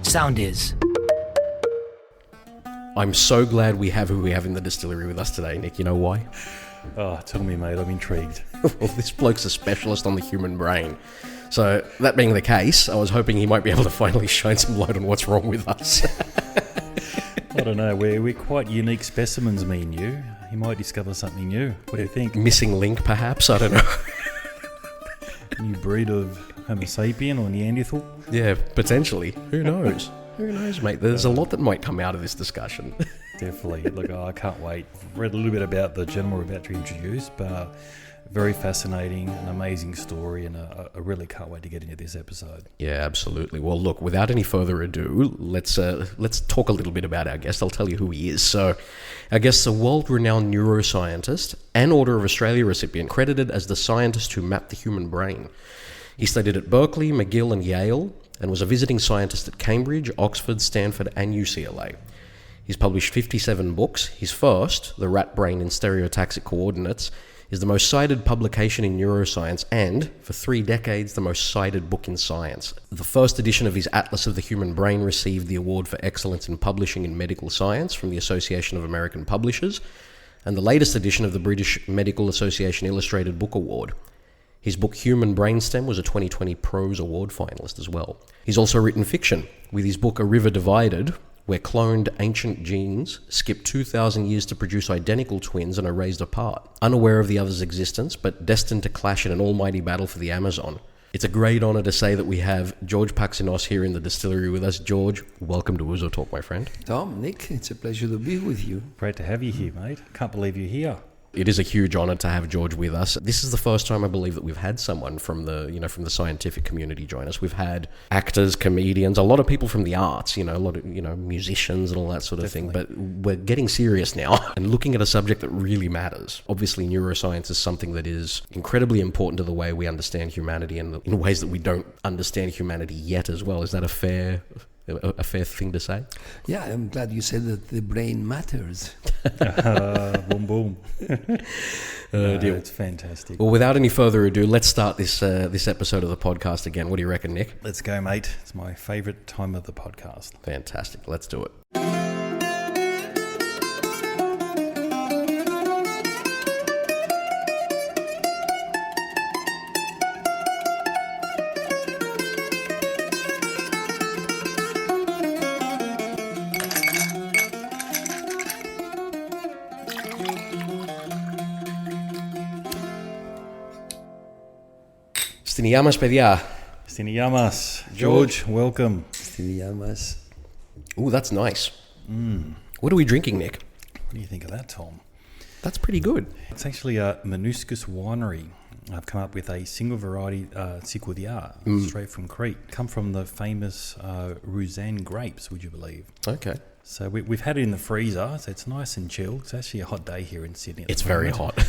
Sound is. I'm so glad we have who we have in the distillery with us today, Nick. You know why? Oh, tell me, mate. I'm intrigued. Well, this bloke's a specialist on the human brain. So, that being the case, I was hoping he might be able to finally shine some light on what's wrong with us. I don't know. We're quite unique specimens, me and you. You might discover something new. What do you think? Missing link, perhaps? I don't know. New breed of Homo sapien or Neanderthal? Yeah, potentially. Who knows? Who knows, mate? There's a lot that might come out of this discussion. Definitely. Look, I can't wait. I've read a little bit about the gentleman we're about to introduce, but very fascinating, an amazing story, and I really can't wait to get into this episode. Yeah, absolutely. Well, look, without any further ado, let's talk a little bit about our guest. I'll tell you who he is. So, our guest's a world-renowned neuroscientist and Order of Australia recipient, credited as the scientist who mapped the human brain. He studied at Berkeley, McGill and Yale, and was a visiting scientist at Cambridge, Oxford, Stanford, and UCLA. He's published 57 books. His first, The Rat Brain in Stereotaxic Coordinates, is the most cited publication in neuroscience and, for 3 decades, the most cited book in science. The first edition of his Atlas of the Human Brain received the Award for Excellence in Publishing in Medical Science from the Association of American Publishers, and the latest edition of the British Medical Association Illustrated Book Award. His book Human Brainstem was a 2020 Prose Award finalist as well. He's also written fiction, with his book A River Divided, where cloned ancient genes skip 2,000 years to produce identical twins and are raised apart, unaware of the other's existence, but destined to clash in an almighty battle for the Amazon. It's a great honour to say that we have George Paxinos here in the distillery with us. George, welcome to Ouzo Talk, my friend. Tom, Nick, it's a pleasure to be with you. Great to have you here, mate. Can't believe you're here. It is a huge honour to have George with us. This is the first time I believe that we've had someone from the scientific community join us. We've had actors, comedians, a lot of people from the arts, a lot of musicians and all that sort of thing. But we're getting serious now and looking at a subject that really matters. Obviously, neuroscience is something that is incredibly important to the way we understand humanity and in ways that we don't understand humanity yet as well. Is that a fair thing to say? Yeah, I'm glad you said that the brain matters. Boom, boom. It's fantastic. Well, without any further ado, let's start this episode of the podcast again. What do you reckon, Nick? Let's go, mate. It's my favourite time of the podcast. Fantastic. Let's do it. Stiniyamas, παιδιά. Stiniyamas. George, welcome. Stiniyamas. Ooh, that's nice. What are we drinking, Nick? What do you think of that, Tom? That's pretty good. It's actually a Manuscus winery. I've come up with a single variety Cicudia, straight from Crete. Come from the famous Roussanne grapes, would you believe? Okay. So we've had it in the freezer, so it's nice and chilled. It's actually a hot day here in Sydney. It's very hot.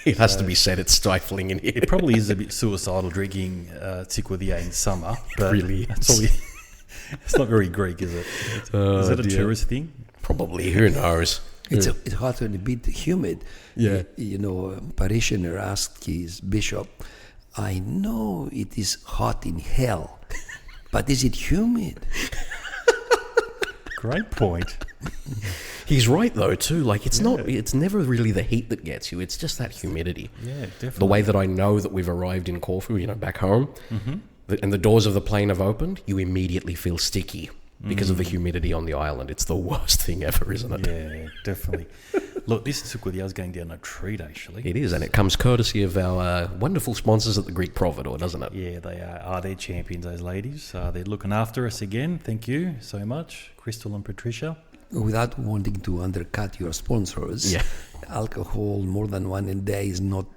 It has to be said, it's stifling in here. It probably is a bit suicidal drinking Cicudia in summer. But really it's not very Greek, is it? Is it a tourist thing? Probably, who knows? It's hot and a bit humid. Yeah. A parishioner asked his bishop, I know it is hot in hell, but is it humid? Great point. He's right though too. It's never really the heat that gets you. It's just that humidity. Yeah, definitely. The way that I know that we've arrived in Corfu, back home, and the doors of the plane have opened, you immediately feel sticky because of the humidity on the island. It's the worst thing ever, isn't it? Yeah, definitely. Look, this Cicudia is going down a treat, actually. It is, and it comes courtesy of our wonderful sponsors at the Greek Providor, doesn't it? Yeah, they are. They're champions, those ladies. They're looking after us again. Thank you so much, Crystal and Patricia. Without wanting to undercut your sponsors, alcohol more than one a day is not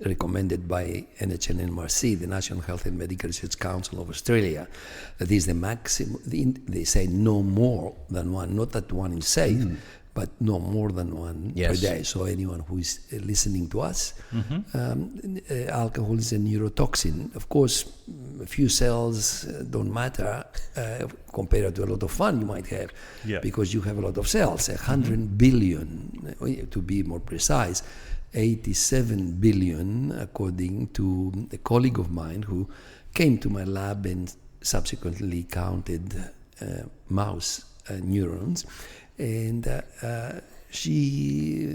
recommended by NHMRC, the National Health and Medical Research Council of Australia. That is the maximum. They say no more than one. Not that one is safe, but no more than one per day. So anyone who is listening to us, alcohol is a neurotoxin. Of course, a few cells don't matter compared to a lot of fun you might have, because you have a lot of cells, 100 billion, to be more precise. 87 billion, according to a colleague of mine who came to my lab and subsequently counted mouse neurons, and she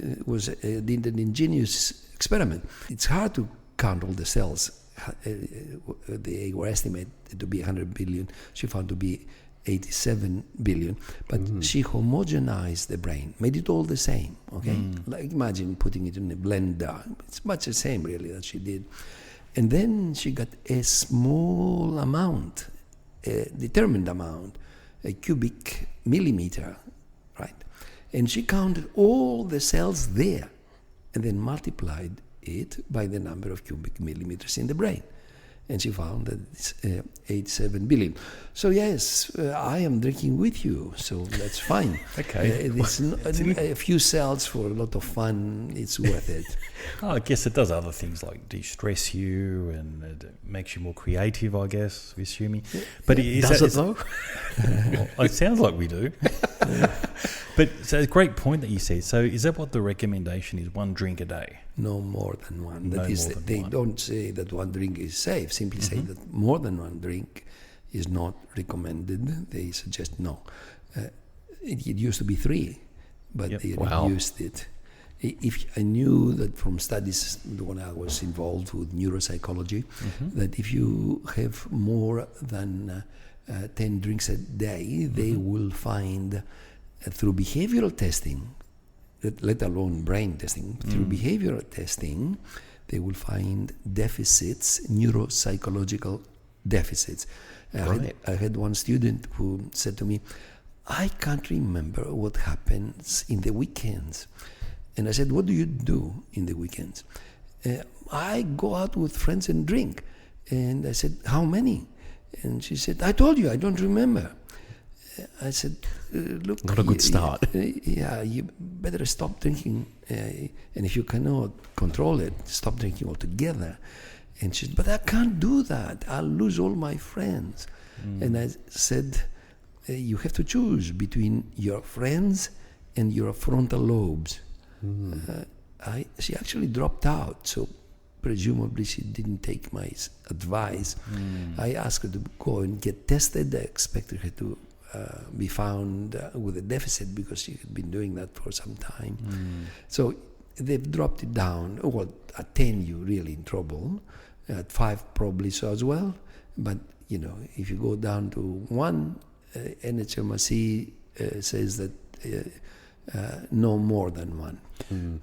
did an ingenious experiment. It's hard to count all the cells. They were estimated to be 100 billion. She found to be 87 billion. But she homogenized the brain, made it all the same. Okay, like imagine putting it in a blender. It's much the same, really, that she did. And then she got a small amount, a determined amount, a cubic millimeter, right? And she counted all the cells there and then multiplied it by the number of cubic millimeters in the brain. And she found that it's 87 billion. So yes, I am drinking with you, so that's fine. Okay. A few cells for a lot of fun, it's worth it. I guess it does other things like de-stress you, and it makes you more creative, I guess, assuming. But Does it though? Well, it sounds like we do. But so a great point that you said. So is that what the recommendation is? 1 drink a day? No more than one. No That is, more than they one. don't say that 1 drink is safe. Simply say that more than 1 drink is not recommended. They suggest no. It used to be 3, but Yep. they Wow. reduced it. If I knew that from studies when I was involved with neuropsychology, that if you have more than 10 drinks a day, they will find through behavioral testing, let alone brain testing, through behavioral testing, they will find deficits, neuropsychological deficits. I had one student who said to me, I can't remember what happens in the weekends. And I said, what do you do in the weekends? I go out with friends and drink. And I said, how many? And she said, I told you, I don't remember. I said, look. Not a good start. Yeah, you better stop drinking. And if you cannot control it, stop drinking altogether. And she said, but I can't do that. I'll lose all my friends. And I said, you have to choose between your friends and your frontal lobes. She actually dropped out, so presumably she didn't take my advice. I asked her to go and get tested. I expected her to be found with a deficit because she had been doing that for some time. So they've dropped it down. Well, at 10 you're really in trouble. At 5 probably so as well. But you know, if you go down to 1, NHMRC says that no more than 1.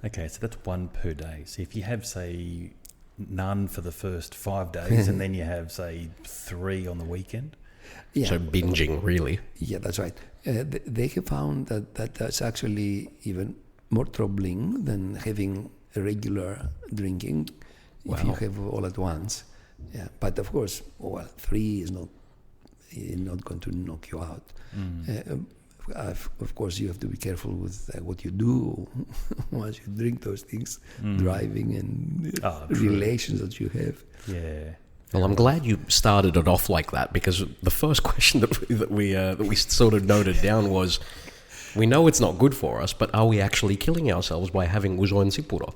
Okay, so that's 1 per day. So if you have, say, none for the first 5 days, and then you have, say, 3 on the weekend. Yeah. So binging, really. Yeah, that's right. They have found that that's actually even more troubling than having a regular drinking if you have all at once. Yeah, but of course, 3 is not going to knock you out. Of course, you have to be careful with what you do once you drink those things, driving and relations that you have. Yeah. Well, I'm glad you started it off like that, because the first question that we sort of noted down was, we know it's not good for us, but are we actually killing ourselves by having uso and sipuro?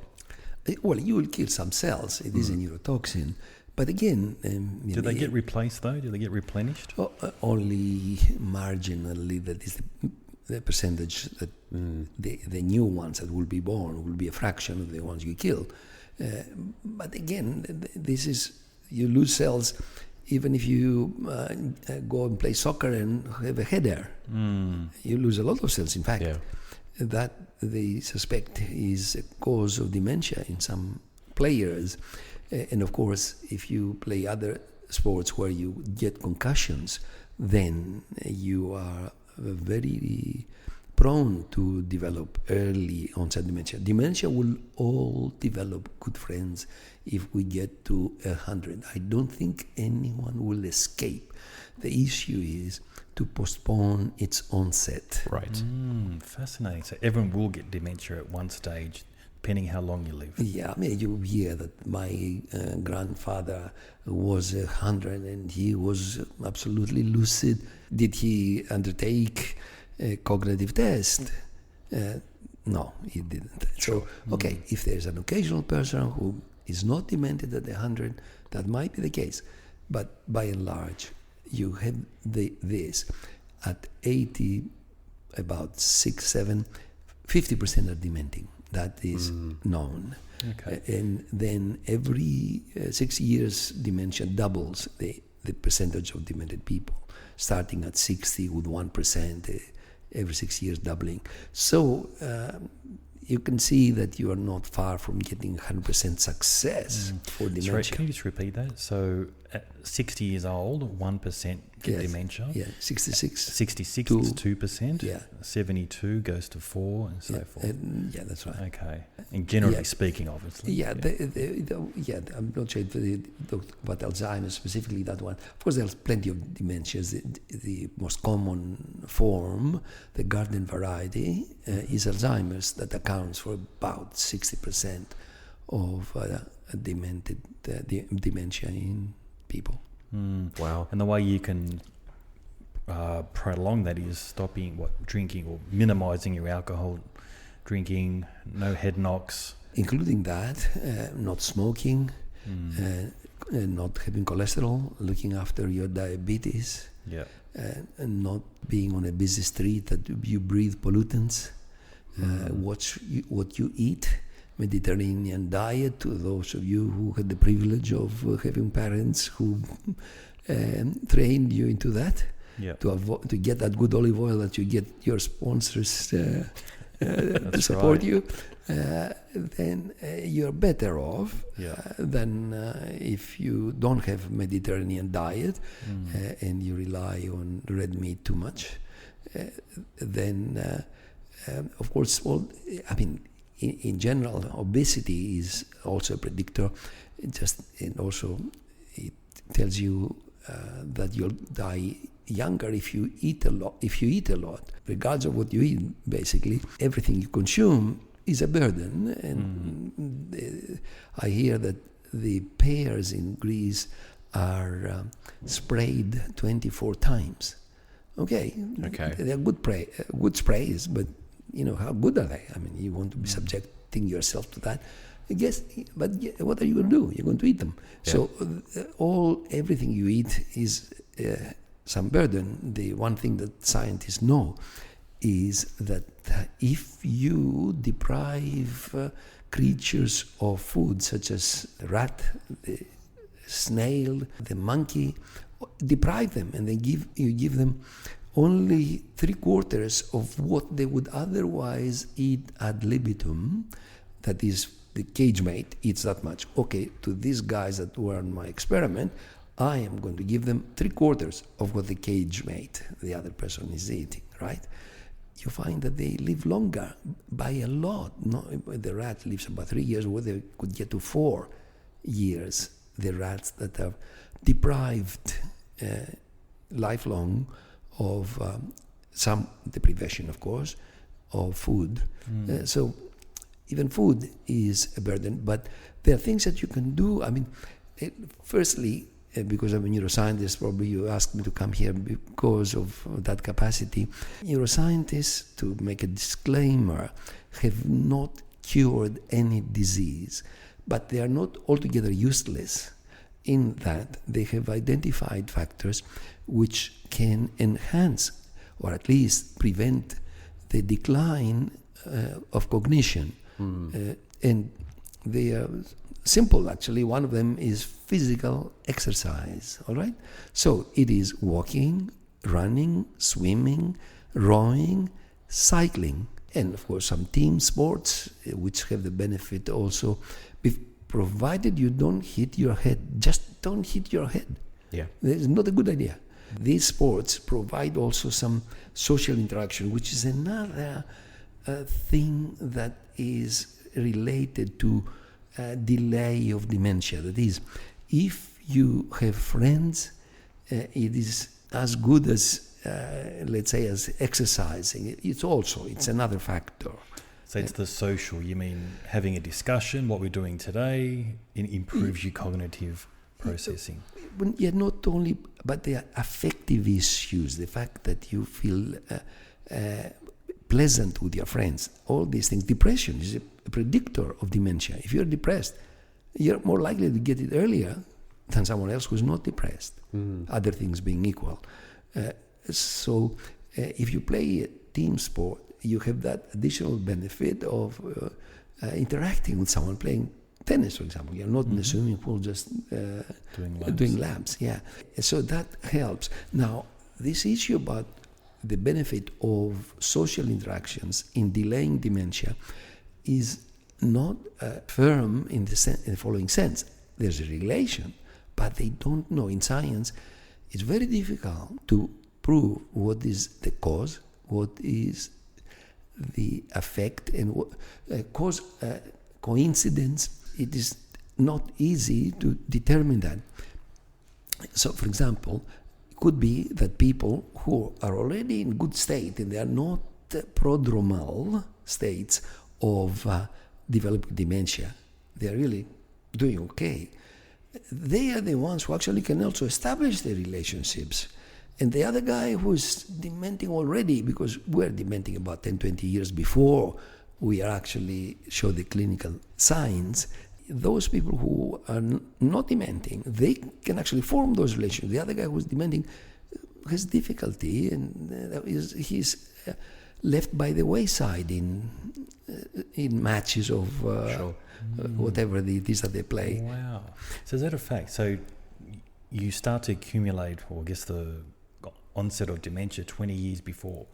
Well, you will kill some cells. It is a neurotoxin. But again... Do they get replaced, though? Do they get replenished? Only marginally. That is the percentage that the new ones that will be born will be a fraction of the ones you kill. But again, this is... You lose cells even if you go and play soccer and have a header. You lose a lot of cells, in fact. Yeah. That they suspect is a cause of dementia in some players. And of course, if you play other sports where you get concussions, then you are very prone to develop early onset dementia. Dementia will all develop, good friends, if we get to 100. I don't think anyone will escape. The issue is to postpone its onset. Right. Fascinating. So everyone will get dementia at one stage, depending how long you live. Yeah, I mean, you hear that my grandfather was 100 and he was absolutely lucid. Did he undertake a cognitive test? No, he didn't. So, okay, if there's an occasional person who is not demented at 100, that might be the case. But by and large, you have this at 80, about 6, 7, 50% are dementing. That is known. Okay. And then every 6 years, dementia doubles the percentage of demented people, starting at 60 with 1%, every 6 years doubling. So you can see that you are not far from getting 100% success for dementia. Sorry, can you just repeat that? So at 60 years old, 1% get dementia. Yeah, 66. 66 is 2%. Yeah. 72 goes to 4 and so forth. Yeah, that's right. Okay. And generally speaking, obviously. Yeah, I'm not sure about Alzheimer's specifically, that one. Of course, there's plenty of dementias. The most common form, the garden variety, is Alzheimer's, that accounts for about 60% of dementia in people. Wow. And the way you can prolong that is stopping drinking or minimizing your alcohol drinking, no head knocks. Including that, not smoking, not having cholesterol, looking after your diabetes, and not being on a busy street that you breathe pollutants, watch what you eat, Mediterranean diet, to those of you who had the privilege of having parents who trained you into that, to get that good olive oil that you get your sponsors to support you, then you're better off than if you don't have Mediterranean diet and you rely on red meat too much. Then, of course, in general, obesity is also a predictor. And also it tells you that you'll die younger if you eat a lot. Regardless of what you eat, basically, everything you consume is a burden. And I hear that the pears in Greece are sprayed 24 times. Okay. They're good sprays, but how good are they? I mean, you want to be subjecting yourself to that. I guess, but what are you going to do? You're going to eat them. Yeah. So everything you eat is some burden. The one thing that scientists know is that if you deprive creatures of food, such as the rat, the snail, the monkey, deprive them, and then you give them only 3/4 of what they would otherwise eat ad libitum, that is, the cage mate eats that much. Okay, to these guys that were on my experiment, I am going to give them 3/4 of what the cage mate, the other person, is eating, right? You find that they live longer by a lot. No, the rat lives about 3 years, where they could get to 4 years. The rats that are deprived lifelong of some deprivation, of course, of food. So even food is a burden, but there are things that you can do. I mean, firstly, because I'm a neuroscientist, probably you asked me to come here because of that capacity. Neuroscientists, to make a disclaimer, have not cured any disease, but they are not altogether useless in that they have identified factors which can enhance or at least prevent the decline of cognition. And they are simple, actually. One of them is physical exercise, all right? So it is walking, running, swimming, rowing, cycling, and of course some team sports, which have the benefit also, provided you don't hit your head. Just don't hit your head. Yeah. It's not a good idea. These sports provide also some social interaction, which is another thing that is related to delay of dementia. That is, if you have friends, it is as good as, let's say, as exercising. It's another factor. So it's the social, you mean having a discussion, what we're doing today, it improves your cognitive processing. Yeah, not only, but the affective issues, the fact that you feel pleasant with your friends, all these things. Depression is a predictor of dementia. If you're depressed, you're more likely to get it earlier than someone else who's not depressed, other things being equal. So if you play a team sport, you have that additional benefit of interacting with someone playing tennis, for example. You're not in the swimming pool just doing laps. Yeah. So that helps. Now, this issue about the benefit of social interactions in delaying dementia is not firm in the following sense. There's a relation, but they don't know. In science, it's very difficult to prove what is the cause, what is the effect, and what cause coincidence. It is not easy to determine that. So, for example, it could be that people who are already in good state and they are not prodromal states of developing dementia, they are really doing okay. They are the ones who actually can also establish the relationships. And the other guy who's dementing already, because we're dementing about 10, 20 years before we are actually show the clinical signs, those people who are not dementing, they can actually form those relationships. The other guy who's dementing has difficulty, and he's left by the wayside in matches of whatever it is that they play. Wow. So is that a fact? So you start to accumulate, or I guess the onset of dementia 20 years before.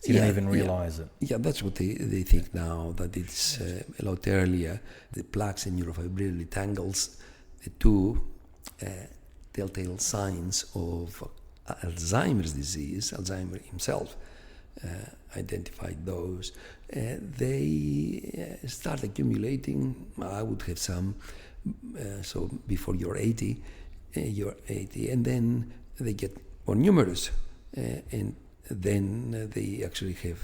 So you don't even realize it. Yeah, that's what they think now, that it's a lot earlier. The plaques and neurofibrillary tangles, the two telltale signs of Alzheimer's disease. Alzheimer himself identified those. They start accumulating. I would have some, so before you're 80, and then they get more numerous, and then they actually have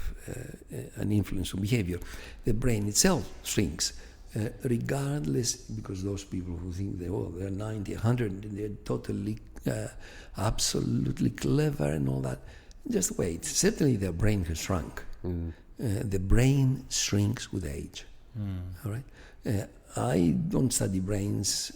an influence on behavior. The brain itself shrinks, regardless, because those people who think they're 90, 100, they're totally, absolutely clever and all that. Just wait. Certainly their brain has shrunk. The brain shrinks with age. All right. I don't study brains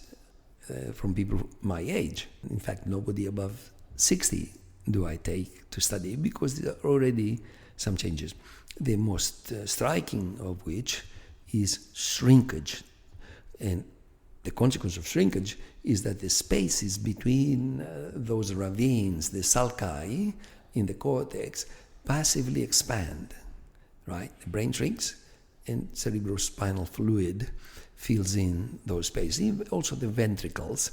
from people my age. In fact, nobody above 60 do I take to study, because there are already some changes. The most striking of which is shrinkage. And the consequence of shrinkage is that the spaces between those ravines, the sulci in the cortex, passively expand, right? The brain shrinks and cerebrospinal fluid fills in those spaces. Also the ventricles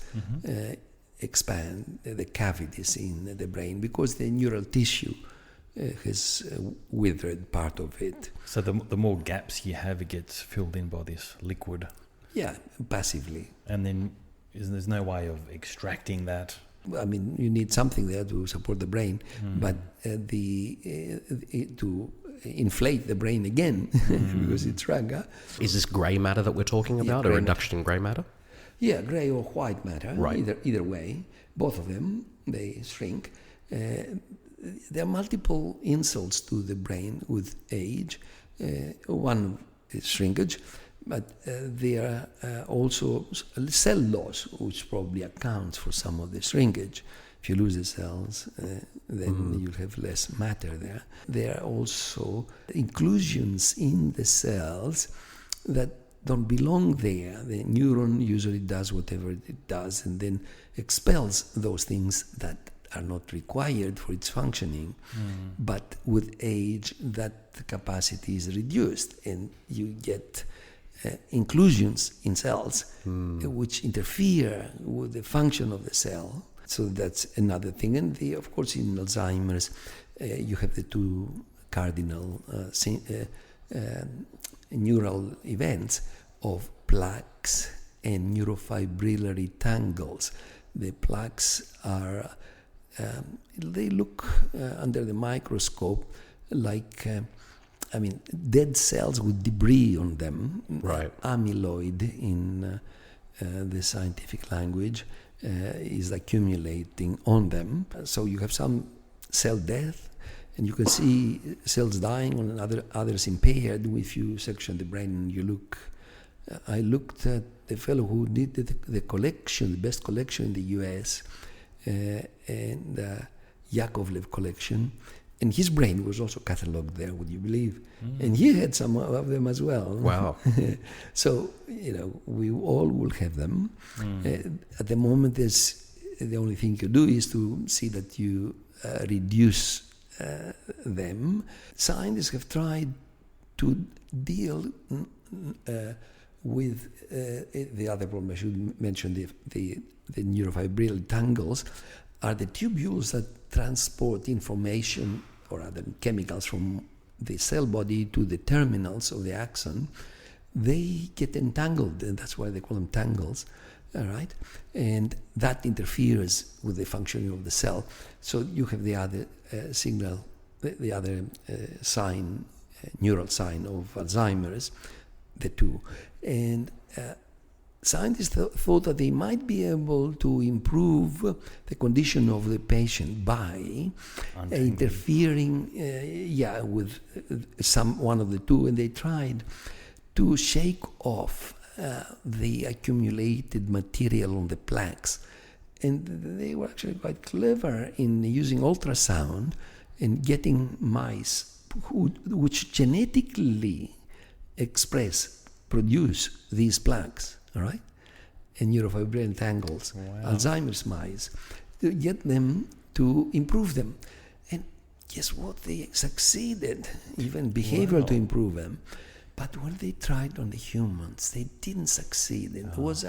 expand, the cavities in the brain, because the neural tissue has withered part of it. So the more gaps you have, it gets filled in by this liquid. Yeah, passively. And then there's no way of extracting that. I mean, you need something there to support the brain, but to inflate the brain again, because it's shrunk. Is this grey matter that we're talking about, a reduction in grey matter? Yeah, grey or white matter, right. Either way. Both of them, they shrink. There are multiple insults to the brain with age. One is shrinkage, but there are also cell loss, which probably accounts for some of the shrinkage. If you lose the cells, then you'll have less matter there. There are also inclusions in the cells that don't belong there. The neuron usually does whatever it does and then expels those things that are not required for its functioning. But with age, that capacity is reduced, and you get inclusions in cells which interfere with the function of the cell. So that's another thing. And of course, in Alzheimer's, you have the two cardinal neural events of plaques and neurofibrillary tangles. The plaques are, they look under the microscope like, dead cells with debris on them. Right. Amyloid in the scientific language is accumulating on them. So you have some cell death, and you can see cells dying and others impaired if you section the brain and you look I looked at the fellow who did the collection, the best collection in the US, and Yakovlev collection, and his brain was also catalogued there, would you believe? And he had some of them as well. Wow. So, we all will have them. At the moment, the only thing you do is to see that you reduce them. Scientists have tried to deal with the other problem. I should mention the neurofibril tangles are the tubules that transport information or other chemicals from the cell body to the terminals of the axon. They get entangled, and that's why they call them tangles. All right, and that interferes with the functioning of the cell. So you have the other signal, the other sign, neural sign of Alzheimer's, the two. And scientists thought that they might be able to improve the condition of the patient by interfering, with one of the two, and they tried to shake off the accumulated material on the plaques. And they were actually quite clever in using ultrasound and getting mice which genetically produce these plaques, all right? And neurofibril tangles, Alzheimer's mice, to get them to improve them. And guess what? They succeeded, even behavioral to improve them. But when they tried on the humans, they didn't succeed. It was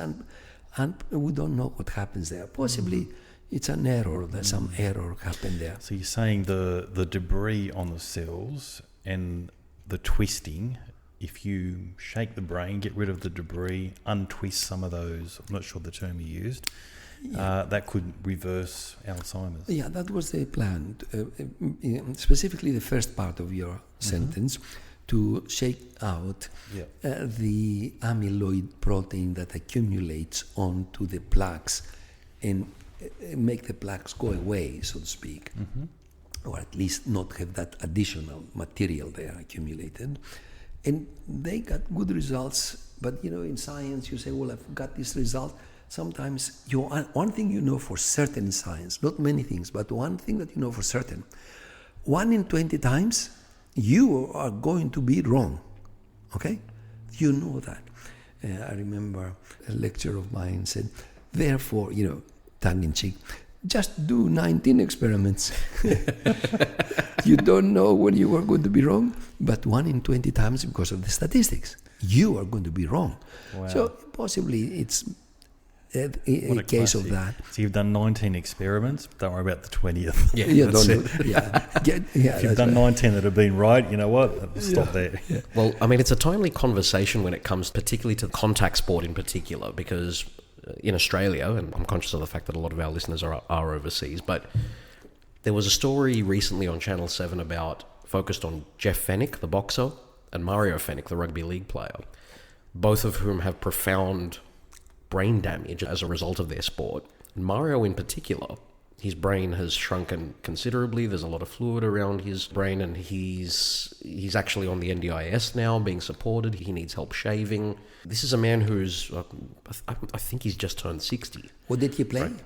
we don't know what happens there. Possibly it's an error. There's some error happened there. So you're saying the debris on the cells and the twisting, if you shake the brain, get rid of the debris, untwist some of those, I'm not sure the term you used, that could reverse Alzheimer's. Yeah, that was the plan. Specifically the first part of your sentence, to shake out the amyloid protein that accumulates onto the plaques and make the plaques go away, so to speak, or at least not have that additional material there accumulated. And they got good results, but in science you say, well, I've got this result. Sometimes one thing you know for certain in science, not many things, but one thing that you know for certain, 1 in 20 times you are going to be wrong, okay? You know that. I remember a lecturer of mine said, therefore, tongue-in-cheek, just do 19 experiments. You don't know when you are going to be wrong, but 1 in 20 times because of the statistics, you are going to be wrong. Wow. So possibly it's a case of that. So you've done 19 experiments, don't worry about the 20th. If you've done 19 that have been right, you know what? Stop there. Yeah. Well, I mean, it's a timely conversation when it comes particularly to contact sport in particular, because in Australia, and I'm conscious of the fact that a lot of our listeners are overseas, but there was a story recently on Channel 7 focused on Jeff Fennick, the boxer, and Mario Fennick, the rugby league player, both of whom have profound brain damage as a result of their sport. Mario in particular, his brain has shrunken considerably. There's a lot of fluid around his brain, and he's actually on the NDIS now, being supported. He needs help shaving. This is a man who's, I think he's just turned 60. What did he play? Right.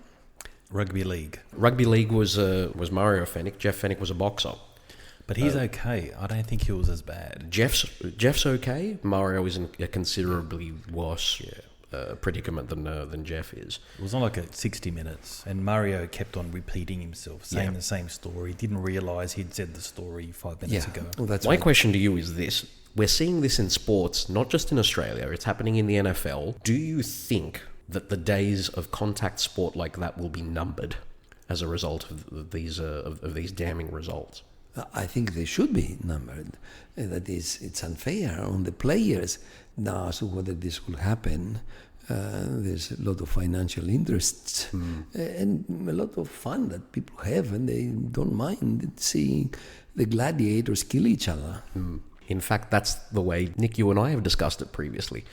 Rugby league. Rugby league was Mario Fennick. Jeff Fennick was a boxer. But he's okay. I don't think he was as bad. Jeff's okay. Mario is in a considerably worse predicament than Jeff is. It was on like 60 minutes, and Mario kept on repeating himself, saying the same story. He didn't realise he'd said the story 5 minutes ago. Well, that's My question to you is this. We're seeing this in sports, not just in Australia. It's happening in the NFL. Do you think that the days of contact sport like that will be numbered as a result of these damning results? I think they should be numbered. That is, it's unfair on the players. Now, as to whether this will happen, there's a lot of financial interests and a lot of fun that people have, and they don't mind seeing the gladiators kill each other. In fact, that's the way, Nick, you and I have discussed it previously.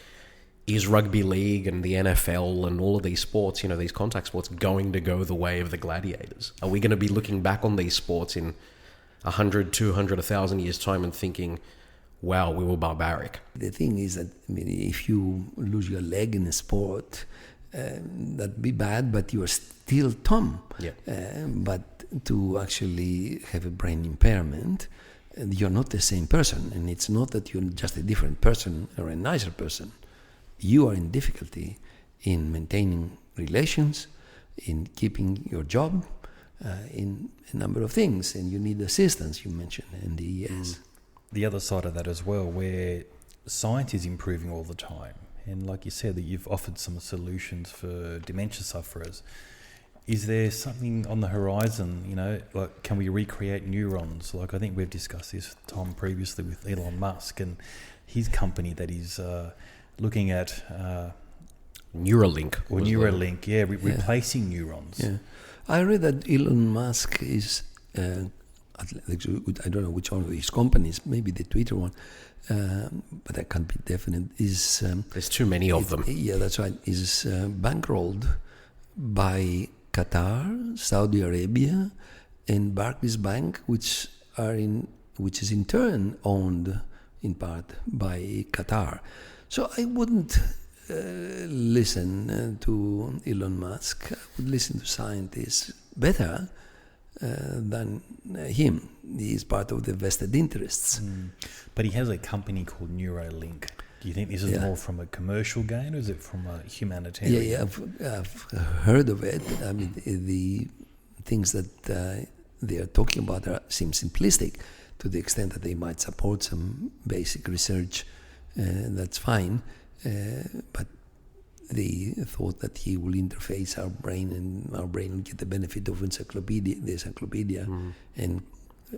Is rugby league and the NFL and all of these sports, these contact sports, going to go the way of the gladiators? Are we going to be looking back on these sports in 100, 200, 1,000 years' time and thinking, wow, we were barbaric. The thing is that, I mean, if you lose your leg in a sport, that'd be bad, but you are still Tom. Yeah. But to actually have a brain impairment, you're not the same person. And it's not that you're just a different person or a nicer person. You are in difficulty in maintaining relations, in keeping your job, in a number of things. And you need assistance, you mentioned, and yes. The other side of that as well, where science is improving all the time. And like you said, that you've offered some solutions for dementia sufferers. Is there something on the horizon, like can we recreate neurons? Like I think we've discussed this, Tom, previously with Elon Musk and his company that is looking at... Neuralink. Or Neuralink, replacing neurons. Yeah. I read that Elon Musk is, I don't know which one of his companies, maybe the Twitter one, but I can't be definite, is... There's too many of them. Yeah, that's right. Is bankrolled by Qatar, Saudi Arabia, and Barclays Bank, which is in turn owned in part by Qatar. So I wouldn't listen to Elon Musk. I would listen to scientists better than him. He is part of the vested interests. But he has a company called Neuralink. Do you think this is more from a commercial gain or is it from a humanitarian? Yeah, I've heard of it. I mean, the things that they are talking about seem simplistic to the extent that they might support some basic research. That's fine. But the thought that he will interface our brain and our brain will get the benefit of the encyclopedia, and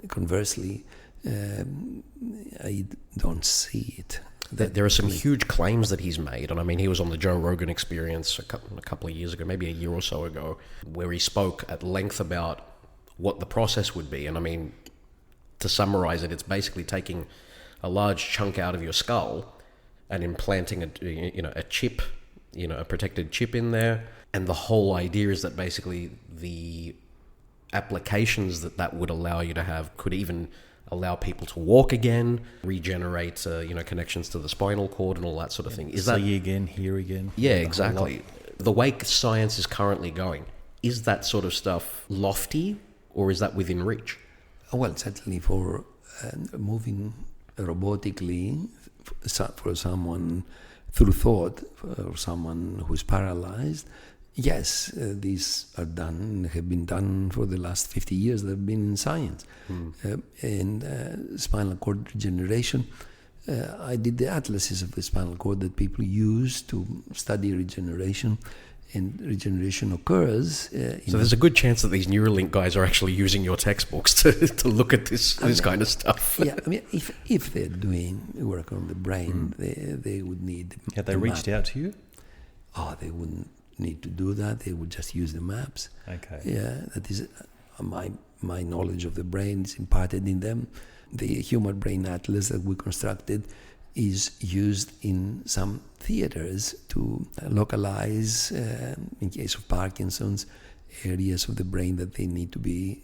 conversely, I don't see it. There are some huge claims that he's made, and I mean, he was on the Joe Rogan Experience a couple of years ago, maybe a year or so ago, where he spoke at length about what the process would be. And I mean, to summarize it, it's basically taking a large chunk out of your skull and implanting a chip, a protected chip in there. And the whole idea is that basically the applications that would allow you to have could even allow people to walk again, regenerate, connections to the spinal cord and all that sort of thing. Is that see again, hear again? Yeah, exactly. The way science is currently going, is that sort of stuff lofty or is that within reach? Well, certainly for moving robotically for someone through thought, for someone who's paralyzed, yes, these are done, have been done for the last 50 years. They've been in science. And spinal cord regeneration, I did the atlases of the spinal cord that people use to study regeneration, and regeneration occurs. So there's a good chance that these Neuralink guys are actually using your textbooks to look at this kind of stuff. Yeah, I mean, if they're doing work on the brain, they would need... Have they reached out to you? Oh, they wouldn't need to do that. They would just use the maps. Okay. Yeah, that is my knowledge of the brain is imparted in them. The human brain atlas that we constructed is used in some theaters to localize, in case of Parkinson's, areas of the brain that they need to be,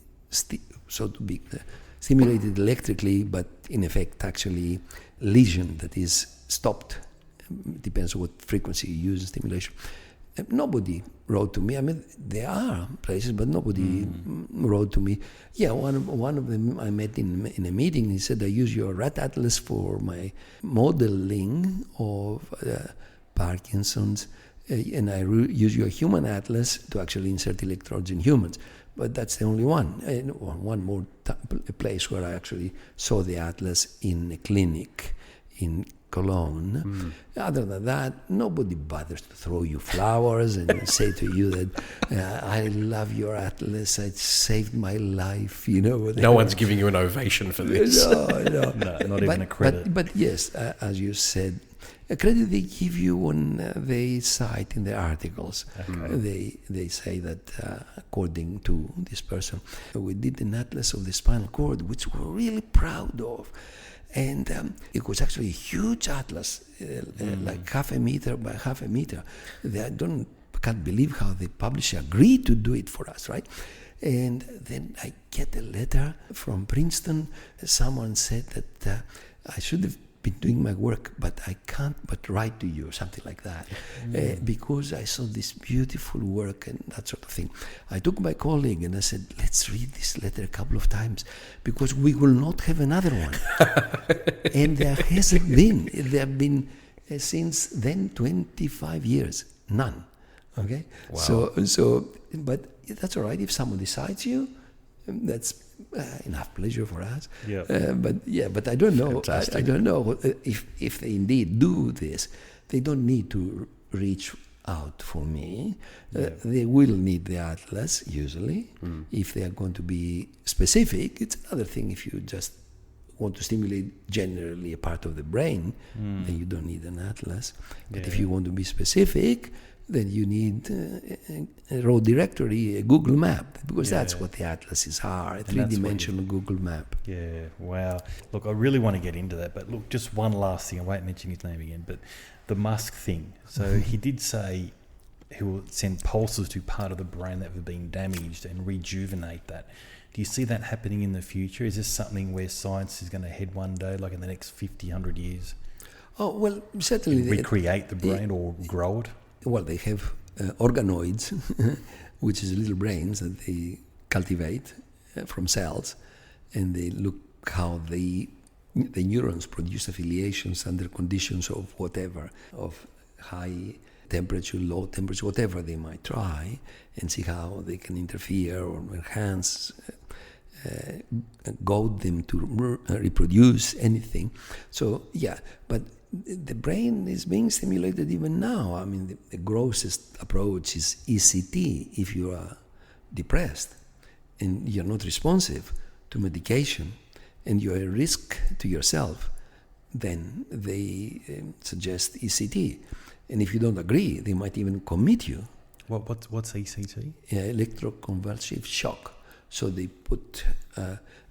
stimulated electrically, but in effect actually lesion that is stopped. Depends on what frequency you use in stimulation. Nobody wrote to me. I mean, there are places, but nobody wrote to me. Yeah, one of them I met in a meeting. He said, I use your rat atlas for my modeling of Parkinson's, and I use your human atlas to actually insert electrodes in humans. But that's the only one. And one more place where I actually saw the atlas in a clinic in Cologne. Other than that, nobody bothers to throw you flowers and say to you that I love your atlas, it saved my life, No one's giving you an ovation for this. No, not even a credit. But yes, as you said, a credit they give you when they cite in the articles. Okay. They say that according to this person, we did an atlas of the spinal cord, which we're really proud of. And it was actually a huge atlas, like 0.5 meter by 0.5 meter. Can't believe how the publisher agreed to do it for us, right? And then I get a letter from Princeton. Someone said that I should have been doing my work, but I can't but write to you or something like that, because I saw this beautiful work and that sort of thing. I took my colleague and I said, let's read this letter a couple of times, because we will not have another one. And there hasn't been. There have been since then 25 years, none. Okay, Wow. so but that's all right. If someone decides you, that's enough pleasure for us. But I don't know. I don't know if they indeed do this. They don't need to reach out for me. They will need the atlas usually. If they are going to be specific. It's another thing if you just want to stimulate generally a part of the brain, then you don't need an atlas. But if you want to be specific, then you need a raw directory, a Google map, because that's what the atlases are, a three-dimensional Google map. Yeah, wow. Look, I really want to get into that, but look, just one last thing. I won't mention his name again, but the Musk thing. So he did say he will send pulses to part of the brain that have been damaged and rejuvenate that. Do you see that happening in the future? Is this something where science is going to head one day, like in the next 50, 100 years? Oh, well, certainly. Recreate the brain or grow it? Well, they have organoids, which is little brains that they cultivate from cells, and they look how the neurons produce affiliations under conditions of whatever, of high temperature, low temperature, whatever they might try, and see how they can interfere or enhance, goad them to reproduce anything. So, but the brain is being stimulated even now. I mean, the grossest approach is ECT. If you are depressed and you're not responsive to medication and you're a risk to yourself, then they suggest ECT. And if you don't agree, they might even commit you. What's ECT? Electroconvulsive shock. So they put,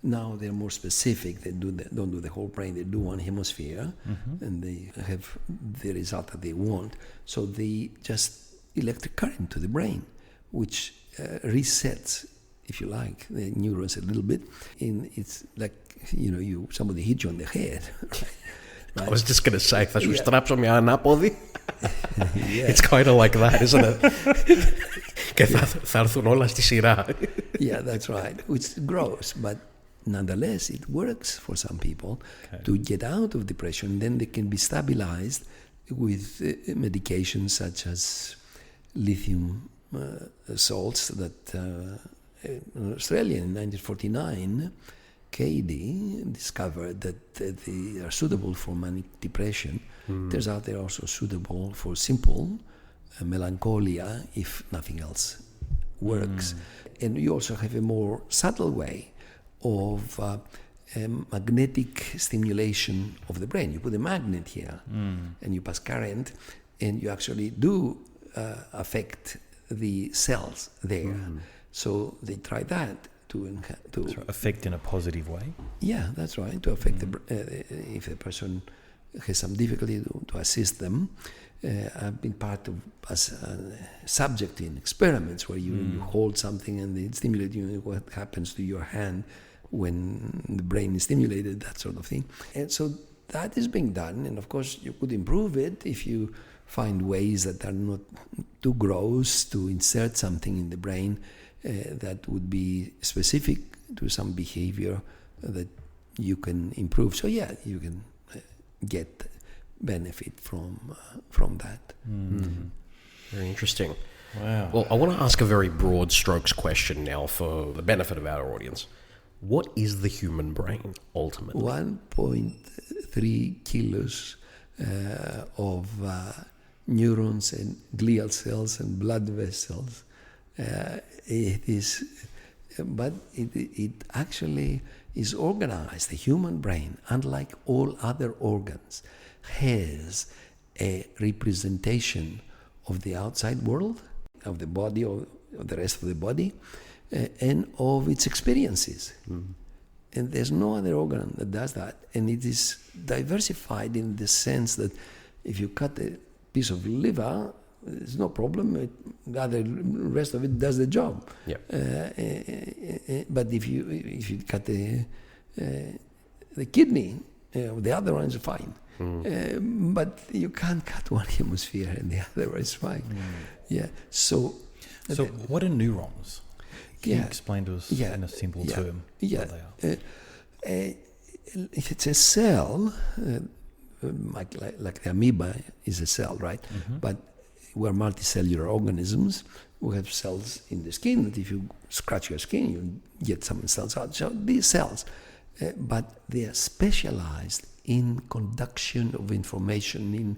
now they're more specific. They don't do the whole brain. They do one hemisphere, and they have the result that they want. So they just electric current to the brain, which resets, if you like, the neurons a little bit. And it's like, somebody hit you on the head. Right? I was just going to say, θα σου στράψω μια ανάποδη. It's kind of like that, isn't it? Και θα έρθουν όλα στη σειρά. Yeah, that's right. It's gross, but nonetheless, it works for some people to get out of depression. Then they can be stabilized with medications such as lithium salts that in Australia in 1949, KD discovered that they are suitable for manic depression. Turns out they're also suitable for simple melancholia if nothing else works. And you also have a more subtle way of magnetic stimulation of the brain. You put a magnet here and you pass current, and you actually do affect the cells there. So they try that to affect in a positive way. Yeah, that's right. To affect if the person has some difficulty, to assist them. I've been part of as a subject in experiments where you hold something and they stimulate you. What happens to your hand when the brain is stimulated? That sort of thing. And so that is being done. And of course, you could improve it if you find ways that are not too gross to insert something in the brain that would be specific to some behavior that you can improve. So you can get benefit from that. Very interesting. Wow. Well, I want to ask a very broad strokes question now for the benefit of our audience. What is the human brain, ultimately? 1.3 kilos of neurons and glial cells and blood vessels. It is, but it actually is organized. The human brain, unlike all other organs, has a representation of the outside world, of the body, or the rest of the body, and of its experiences. And there's no other organ that does that. And it is diversified in the sense that if you cut a piece of liver, there's no problem. The rest of it does the job. Yep. But if you cut the kidney, the other one is fine. But you can't cut one hemisphere and the other is fine. Yeah. So what are neurons? Can you explain to us in a simple term what they are? It's a cell, like the amoeba is a cell, right? But we're multicellular organisms. We have cells in the skin that if you scratch your skin, you get some cells out. So these cells, but they are specialized in conduction of information, in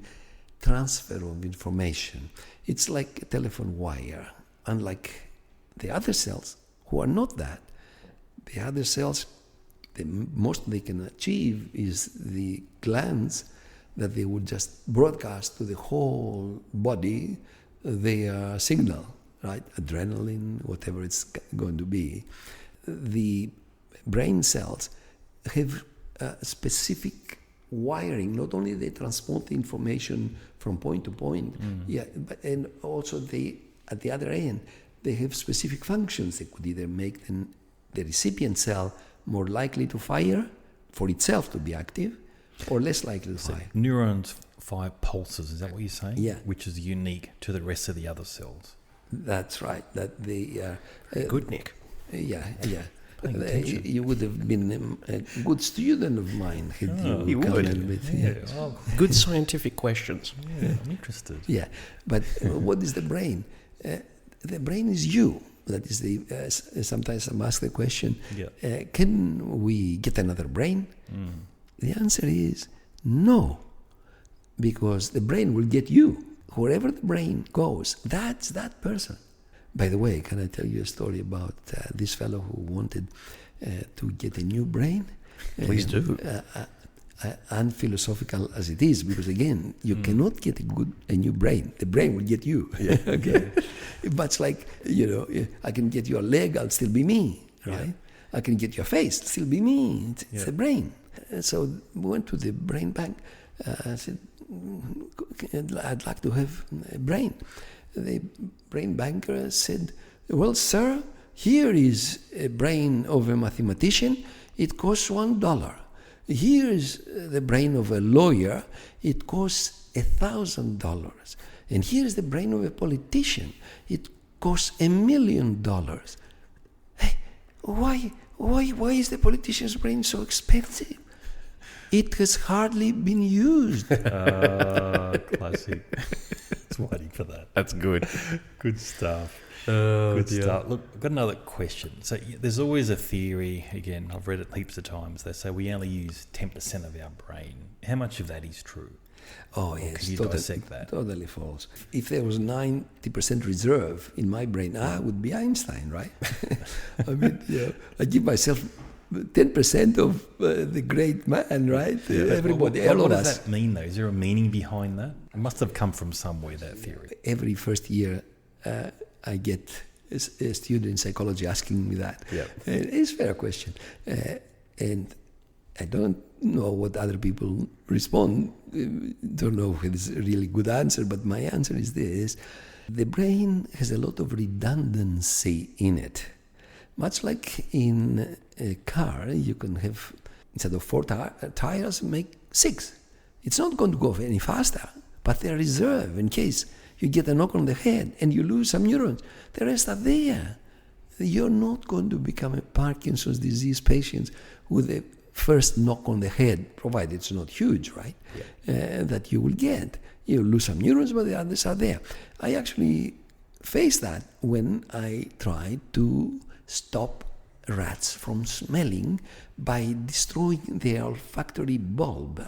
transfer of information. It's like a telephone wire, unlike the other cells who are not that. The other cells, the most they can achieve is the glands that they would just broadcast to the whole body their signal, right? Adrenaline, whatever it's going to be. The brain cells have specific wiring. Not only they transport the information from point to point, but and also they, at the other end, they have specific functions. They could either make the recipient cell more likely to fire for itself to be active, or less likely to fire. Neurons fire pulses, is that what you're saying? Yeah. Which is unique to the rest of the other cells. That's right. That they Good, Nick. Yeah. Paying attention. You would have been a good student of mine had you come would. in with Good scientific questions. I'm interested. Yeah, but what is the brain? The brain is you. That is the. Sometimes I'm asked the question: can we get another brain? The answer is no, because the brain will get you. Wherever the brain goes, that's that person. By the way, can I tell you a story about this fellow who wanted to get a new brain? Please do. Unphilosophical as it is, because again, you cannot get a new brain. The brain will get you. Yeah. Okay. Much like, I can get your leg, I'll still be me, right? I can get your face, it'll still be me. It's the brain. So we went to the brain bank. I said, I'd like to have a brain. The brain banker said, well, sir, here is a brain of a mathematician. It costs $1. Here is the brain of a lawyer. It costs $1,000. And here is the brain of a politician. It costs $1 million. Hey, why is the politician's brain so expensive? It has hardly been used. Classic. It's waiting for that. That's good. Good stuff. Good stuff. Look, I've got another question. So there's always a theory, again, I've read it heaps of times, they say we only use 10% of our brain. How much of that is true? Oh, yes. Can you dissect that? Totally false. If there was 90% reserve in my brain, I would be Einstein, right? I mean, I give myself 10% of the great man, right? Everybody, all of us. What does that mean, though? Is there a meaning behind that? It must have come from somewhere, that theory. Every first year, I get a student in psychology asking me that. Yeah. It's a fair question. And I don't know what other people respond. Don't know if it's a really good answer, but my answer is this. The brain has a lot of redundancy in it. Much like in a car, you can have, instead of 4 tires, make 6. It's not going to go any faster, but they're reserved in case you get a knock on the head and you lose some neurons. The rest are there. You're not going to become a Parkinson's disease patient with a first knock on the head, provided it's not huge, right? That you will get. You lose some neurons, but the others are there. I actually faced that when I tried to stop rats from smelling by destroying the olfactory bulb.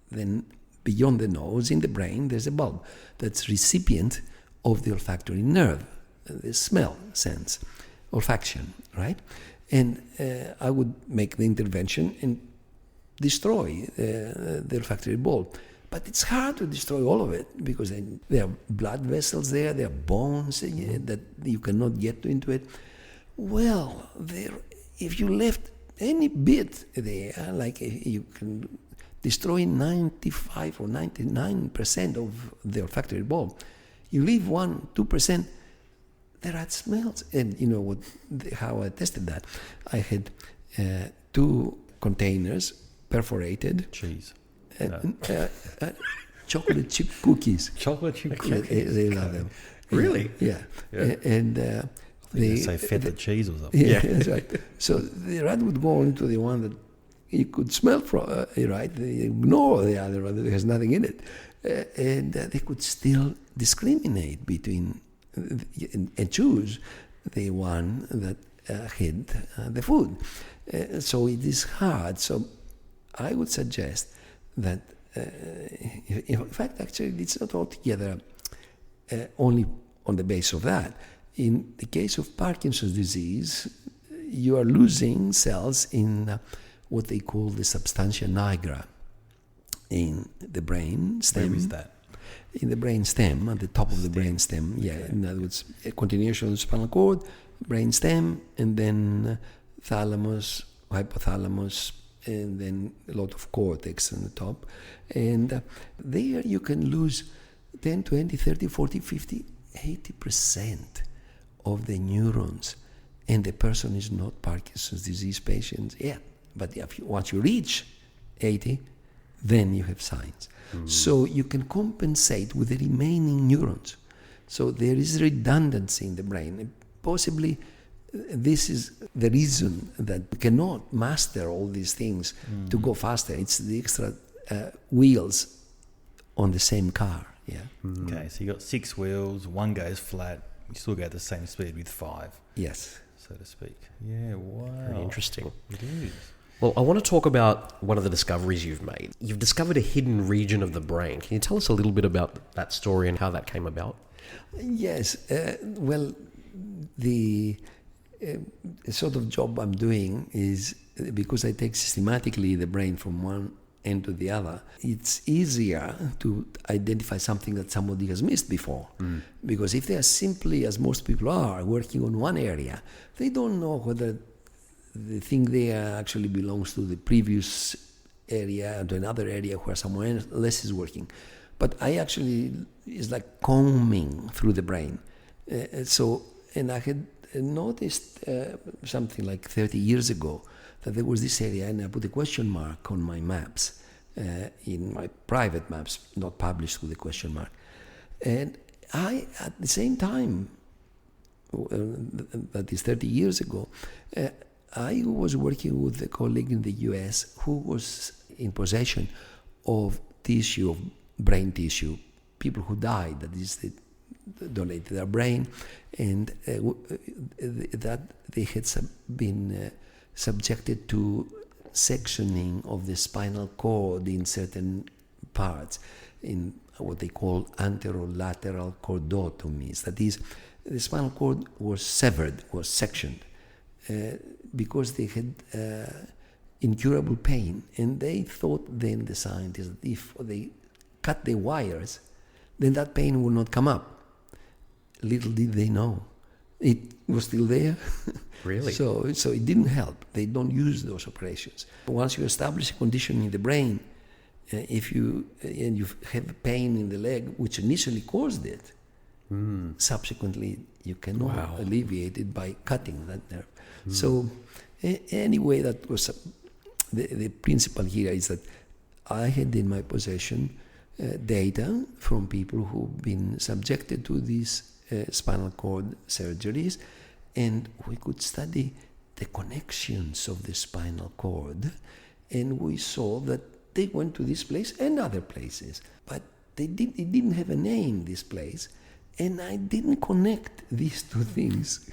Then beyond the nose, in the brain, there's a bulb that's recipient of the olfactory nerve, the smell sense, olfaction, right? And I would make the intervention and destroy the olfactory bulb. But it's hard to destroy all of it because there are blood vessels there are bones that you cannot get into it. Well, if you left any bit there, like you can destroy 95 or 99% of the olfactory bulb, you leave 1-2%, the rat smells. And you know how I tested that? I had 2 containers perforated. Cheese. chocolate chip cookies. Chocolate chip Yeah, cookies. they love them. Really? Yeah. Yeah. And They say feta cheese or something. yeah, that's right. So the rat would go into the one that he could smell from, right? They ignore the other one that has nothing in it. And they could still discriminate between and choose the one that hid the food. So it is hard. So I would suggest that, in fact, actually, it's not altogether only on the basis of that. In the case of Parkinson's disease, you are losing cells in what they call the substantia nigra in the brain stem. Where is that? In the brain stem, at the top of the brain stem. Yeah, in other words, a continuation of the spinal cord, brain stem, and then thalamus, hypothalamus, and then a lot of cortex on the top. And there you can lose 10, 20, 30, 40, 50, 80% of the neurons, and the person is not Parkinson's disease patient yet. But once you reach 80, then you have signs. So you can compensate with the remaining neurons. So there is redundancy in the brain. And possibly this is the reason that we cannot master all these things to go faster. It's the extra wheels on the same car. Yeah. Okay, so you got 6 wheels, one goes flat, you still go at the same speed with 5, Yes. so to speak. Yeah, wow. Very interesting. It is. Well, I want to talk about one of the discoveries you've made. You've discovered a hidden region of the brain. Can you tell us a little bit about that story and how that came about? Yes. Well, the sort of job I'm doing is because I take systematically the brain from one end to the other, it's easier to identify something that somebody has missed before. Because if they are simply, as most people are, working on one area, they don't know whether the thing there actually belongs to the previous area, to another area where someone else is working. But it's like combing through the brain. And I had noticed something like 30 years ago that there was this area, and I put a question mark on my maps, in my private maps, not published with a question mark. And I, at the same time, that is 30 years ago, I was working with a colleague in the US who was in possession of tissue, of brain tissue, people who died, that is, they donated their brain, and that they had been subjected to sectioning of the spinal cord in certain parts, in what they call anterolateral chordotomies. That is, the spinal cord was severed, was sectioned, because they had incurable pain. And they thought then, the scientists, that if they cut the wires, then that pain would not come up. Little did they know, it was still there. Really? So it didn't help. They don't use those operations. Once you establish a condition in the brain, if you have pain in the leg, which initially caused it, subsequently you cannot alleviate it by cutting that nerve. So anyway, that was the principle here is that I had in my possession data from people who've been subjected to these spinal cord surgeries, and we could study the connections of the spinal cord, and we saw that they went to this place and other places, but it didn't have a name, this place, and I didn't connect these two things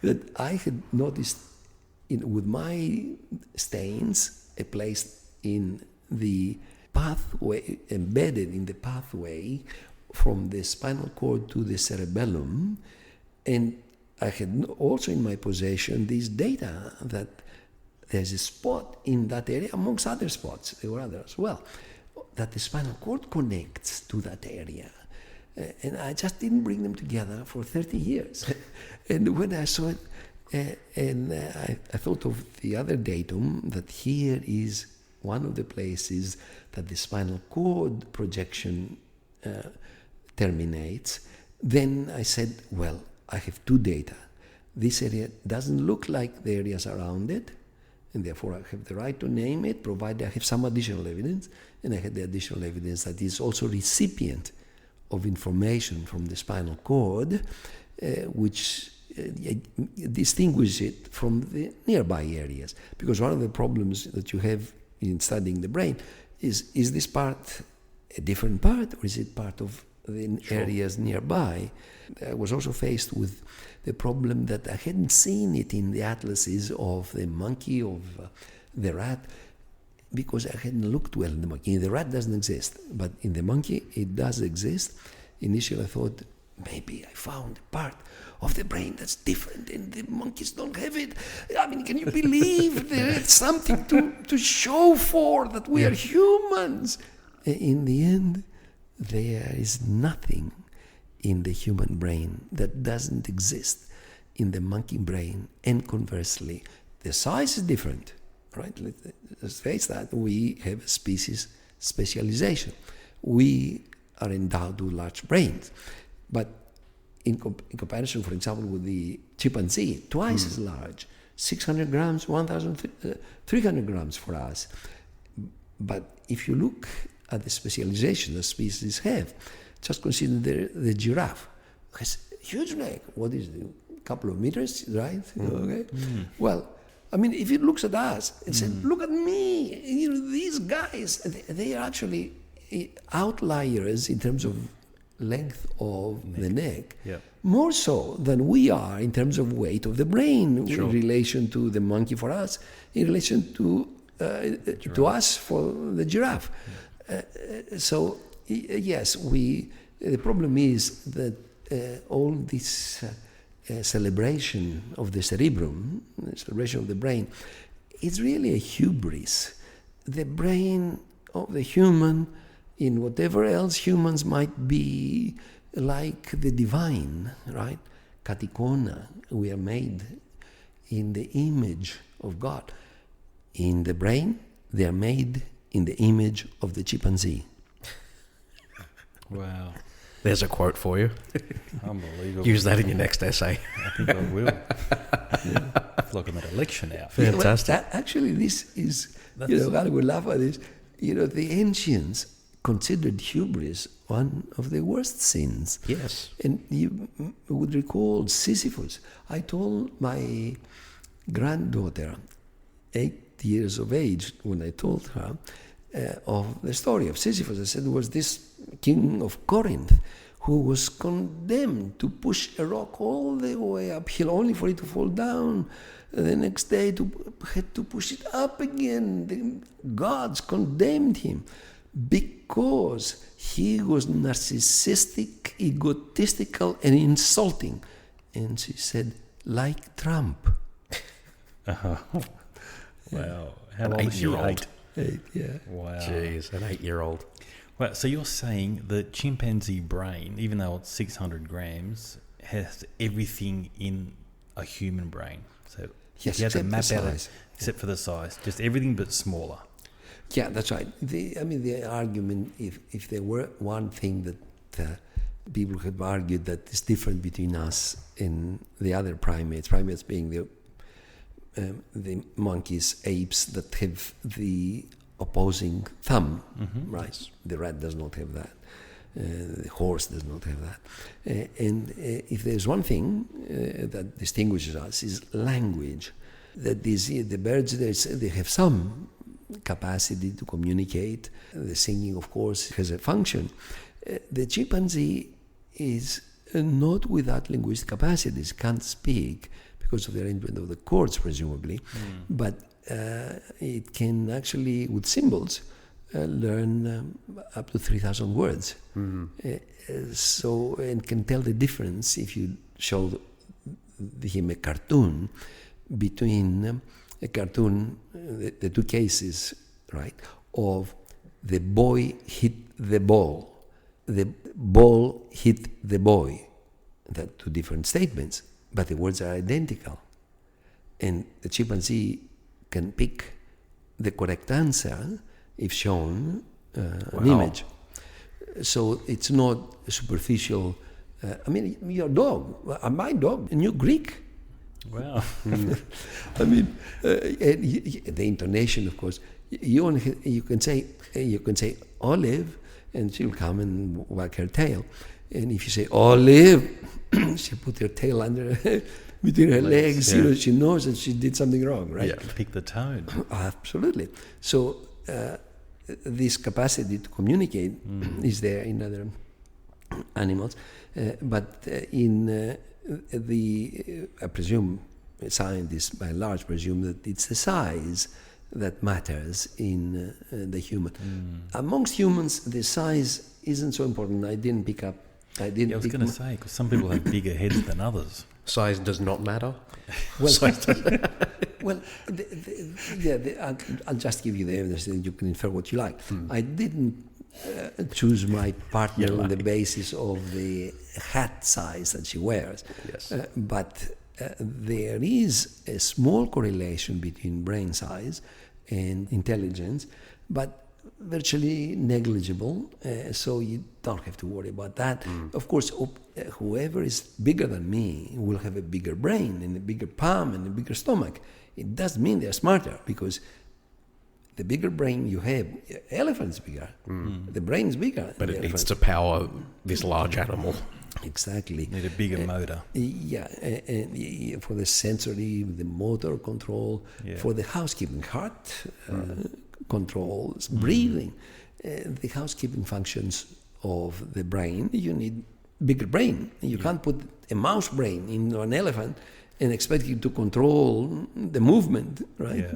that I had noticed with my stains, a place in the pathway, embedded in the pathway from the spinal cord to the cerebellum, and I had also in my possession this data that there's a spot in that area, amongst other spots, there were others as well, that the spinal cord connects to that area. And I just didn't bring them together for 30 years. And when I saw it, I thought of the other datum, that here is one of the places that the spinal cord projection terminates. Then I said, well, I have two data. This area doesn't look like the areas around it, and therefore I have the right to name it, provided I have some additional evidence, and I had the additional evidence that is also recipient of information from the spinal cord, which distinguishes it from the nearby areas. Because one of the problems that you have in studying the brain is this part a different part, or is it part of the areas nearby? I was also faced with the problem that I hadn't seen it in the atlases of the monkey, of the rat, because I hadn't looked well in the monkey. The rat doesn't exist, but in the monkey it does exist. Initially I thought, maybe I found a part of the brain that's different and the monkeys don't have it. I mean, can you believe there's something to show for that we are humans? In the end, there is nothing in the human brain that doesn't exist in the monkey brain, and conversely, the size is different, right? Let's face that. We have a species specialization. We are endowed with large brains, but in comparison, for example, with the chimpanzee, twice as large, 600 grams, 1,300 grams for us. But if you look at the specialization that species have, just consider the giraffe. It has a huge neck. What is it? A couple of meters, right? Okay. Well, I mean, if it looks at us and says, look at me, these guys, they are actually outliers in terms of length of the neck, more so than we are in terms of weight of the brain in relation to the monkey for us, in relation to us for the giraffe. So yes, the problem is that all this celebration of the cerebrum, celebration of the brain, is really a hubris. The brain of the human, in whatever else humans might be, like the divine, right? Katikona, we are made in the image of God. In the brain, they are made in the image of the chimpanzee. Wow. There's a quote for you. Unbelievable. Use that in your next essay. I think I will. It's like I'm at a lecture now. Fantastic. Well, actually, this is, God will laugh at this. The ancients considered hubris one of the worst sins. Yes. And you would recall Sisyphus. I told my granddaughter, 8 years of age, when I told her of the story of Sisyphus. I said there was this king of Corinth who was condemned to push a rock all the way uphill, only for it to fall down. The next day had to push it up again. The gods condemned him because he was narcissistic, egotistical, and insulting. And she said, like Trump. Wow. How An old is she? 8-year-old. 8, yeah. Wow. Jeez, an 8-year-old. Well, so you're saying the chimpanzee brain, even though it's 600 grams, has everything in a human brain. So Yes, you have to map except the out size. except for the size, just everything but smaller. Yeah, that's right. The argument, if there were one thing that people have argued that is different between us and the other primates being the monkeys, apes that have the opposing thumb, right? The rat does not have that. The horse does not have that. And if there's one thing that distinguishes us is language. That is, the birds, they have some capacity to communicate. The singing, of course, has a function. The chimpanzee is not without linguistic capacities, can't speak because of the arrangement of the chords, presumably, but it can actually, with symbols, learn up to 3,000 words. And can tell the difference if you show him a cartoon between a cartoon, the two cases, right, of the boy hit the ball, the ball hit the boy. They're two different statements, but the words are identical. And the chimpanzee can pick the correct answer if shown an image. So it's not a superficial. Your dog, my dog, knew Greek. Wow. I mean, and the intonation, of course. You can say Olive, and she'll come and wag her tail. And if you say Olive, she put her tail under between her legs. Yeah. She knows that she did something wrong, right? Yeah, pick the tone. Absolutely. So this capacity to communicate is there in other animals, but in I presume scientists by and large presume that it's the size that matters in the human. Amongst humans, the size isn't so important. I was going to say, because some people have bigger heads than others. Size does not matter. Well, well, I'll just give you the evidence, and you can infer what you like. I didn't choose my partner on the basis of the hat size that she wears. Yes. But there is a small correlation between brain size and intelligence, but virtually negligible, so you don't have to worry about that. Of course, whoever is bigger than me will have a bigger brain and a bigger palm and a bigger stomach. It doesn't mean they're smarter, because the bigger brain you have, elephant's bigger, the brain's bigger. But it needs to power this large animal. Exactly. Need a bigger motor. Yeah, and for the sensory, the motor control, for the housekeeping, heart controls, breathing, the housekeeping functions of the brain, you need bigger brain. You can't put a mouse brain into an elephant and expect it to control the movement, right? Yeah,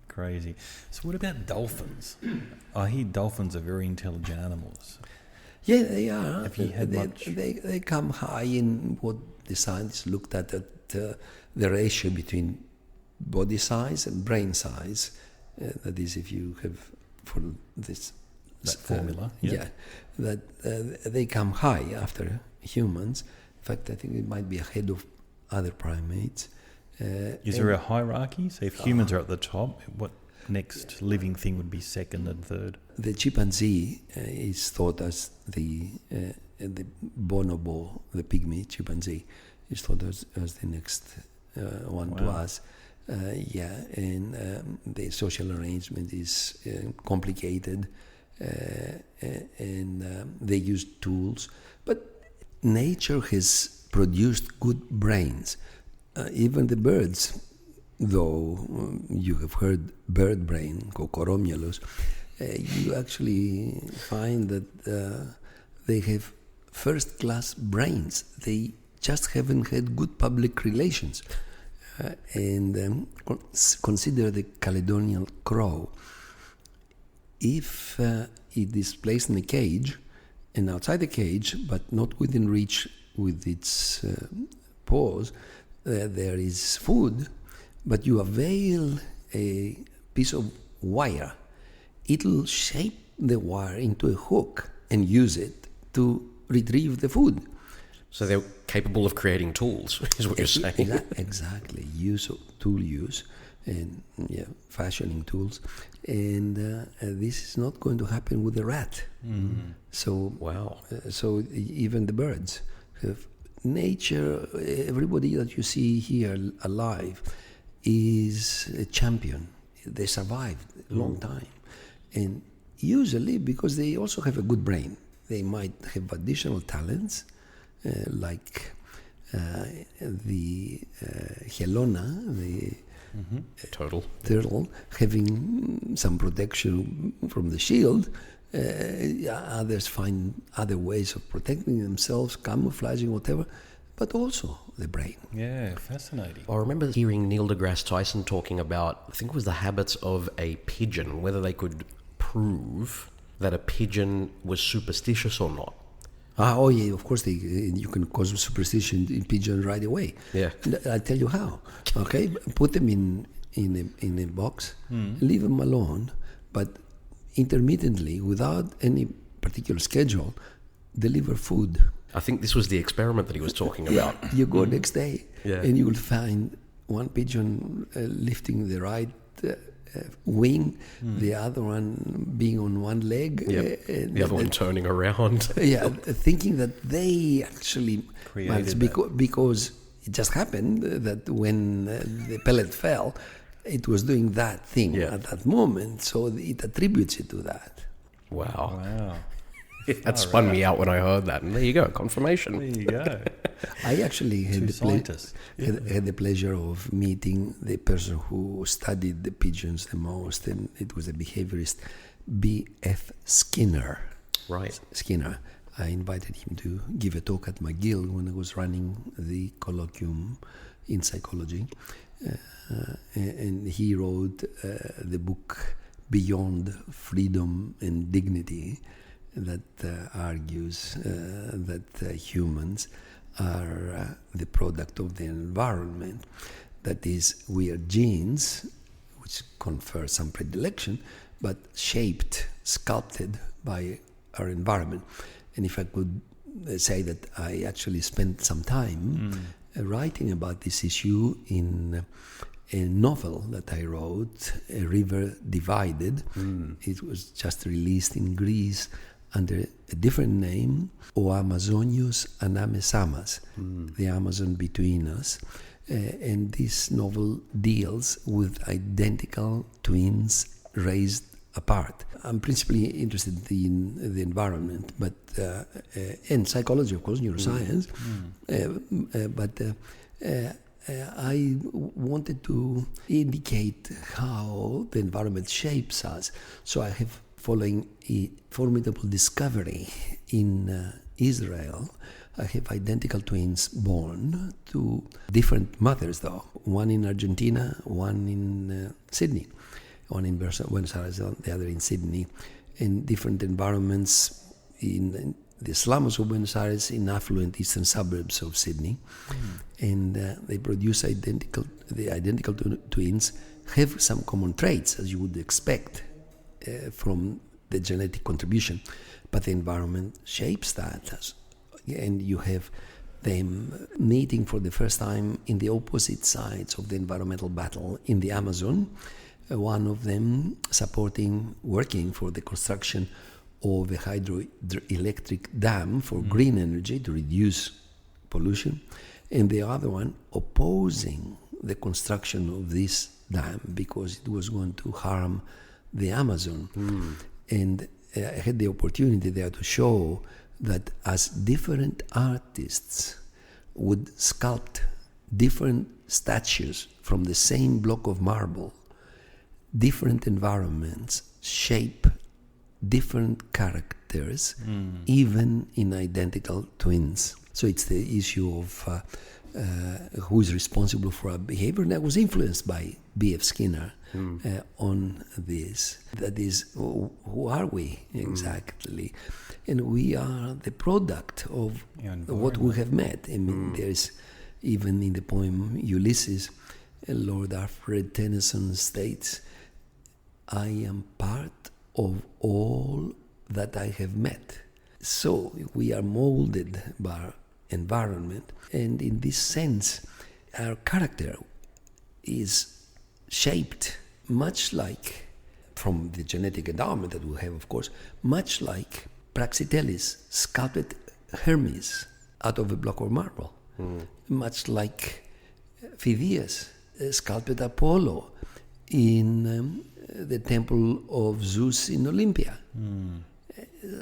crazy. So what about dolphins? I hear dolphins are very intelligent animals. Yeah, they are. Have you had much? They come high in what the scientists looked at the ratio between body size and brain size. That is, if you have for this That formula. That they come high after humans. In fact, I think it might be ahead of other primates. Is there a hierarchy? So if humans are at the top, what next living thing would be second and third? The chimpanzee is thought as the bonobo, the pygmy chimpanzee, is thought as the next one to us. And the social arrangement is complicated, and they use tools. But nature has produced good brains. Even the birds, though you have heard bird brain, Cocoromulus, you actually find that they have first-class brains. They just haven't had good public relations. And consider the Caledonian crow. If it is placed in a cage, and outside the cage, but not within reach with its paws, there is food, but you avail a piece of wire, it'll shape the wire into a hook and use it to retrieve the food. So they're capable of creating tools, is what you're saying. Exactly. Tool use, and fashioning tools. And this is not going to happen with the rat. So, wow. So even the birds have nature. Everybody that you see here alive is a champion. They survived a long time. And usually because they also have a good brain. They might have additional talents, like the Helona, the turtle, having some protection from the shield. Others find other ways of protecting themselves, camouflaging, whatever, but also the brain. Yeah, fascinating. I remember hearing Neil deGrasse Tyson talking about, I think it was the habits of a pigeon, whether they could prove that a pigeon was superstitious or not. Oh yeah, of course you can cause superstition in pigeon right away. Yeah, I'll tell you how. Okay, put them in a box, leave them alone, but intermittently, without any particular schedule, deliver food. I think this was the experiment that he was talking about. You go next day, and you will find one pigeon lifting the right wing, the other one being on one leg, the other one turning around. Thinking that they actually managed, because it just happened that when the pellet fell, it was doing that thing at that moment, so it attributes it to that. Wow. Wow. That spun me out when I heard that. And there you go, confirmation. There you go. I actually had scientists. had the pleasure of meeting the person who studied the pigeons the most, and it was a behaviorist, B.F. Skinner. Right. Skinner. I invited him to give a talk at McGill when I was running the colloquium in psychology. And he wrote the book Beyond Freedom and Dignity that argues that humans are the product of the environment. That is, we are genes, which confer some predilection, but shaped, sculpted by our environment. And if I could say that I actually spent some time writing about this issue in a novel that I wrote, A River Divided. It was just released in Greece under a different name, O Amazonios Anamesamas, the Amazon between us. And this novel deals with identical twins raised apart. I'm principally interested in the environment, but and psychology, of course, neuroscience. But I wanted to indicate how the environment shapes us. So I have, following a formidable discovery in Israel, I have identical twins born to different mothers, though. One in Argentina, one in Sydney. One in Buenos Aires, the other in Sydney, in different environments in the slums of Buenos Aires, in affluent eastern suburbs of Sydney. And they produce the identical twins have some common traits, as you would expect from the genetic contribution, but the environment shapes that. And you have them meeting for the first time in the opposite sides of the environmental battle in the Amazon. One of them working for the construction of a hydroelectric dam for green energy to reduce pollution, and the other one opposing the construction of this dam because it was going to harm the Amazon. And I had the opportunity there to show that as different artists would sculpt different statues from the same block of marble, different environments shape different characters, even in identical twins. So it's the issue of who is responsible for our behavior, and that was influenced by B.F. Skinner on this. That is, who are we exactly? And we are the product of what we have met. I mean, there's, even in the poem Ulysses, Lord Alfred Tennyson states, I am part of all that I have met. So we are molded by our environment, and in this sense, our character is shaped much like, from the genetic endowment that we have, of course, much like Praxiteles sculpted Hermes out of a block of marble, much like Phidias sculpted Apollo in the temple of Zeus in Olympia.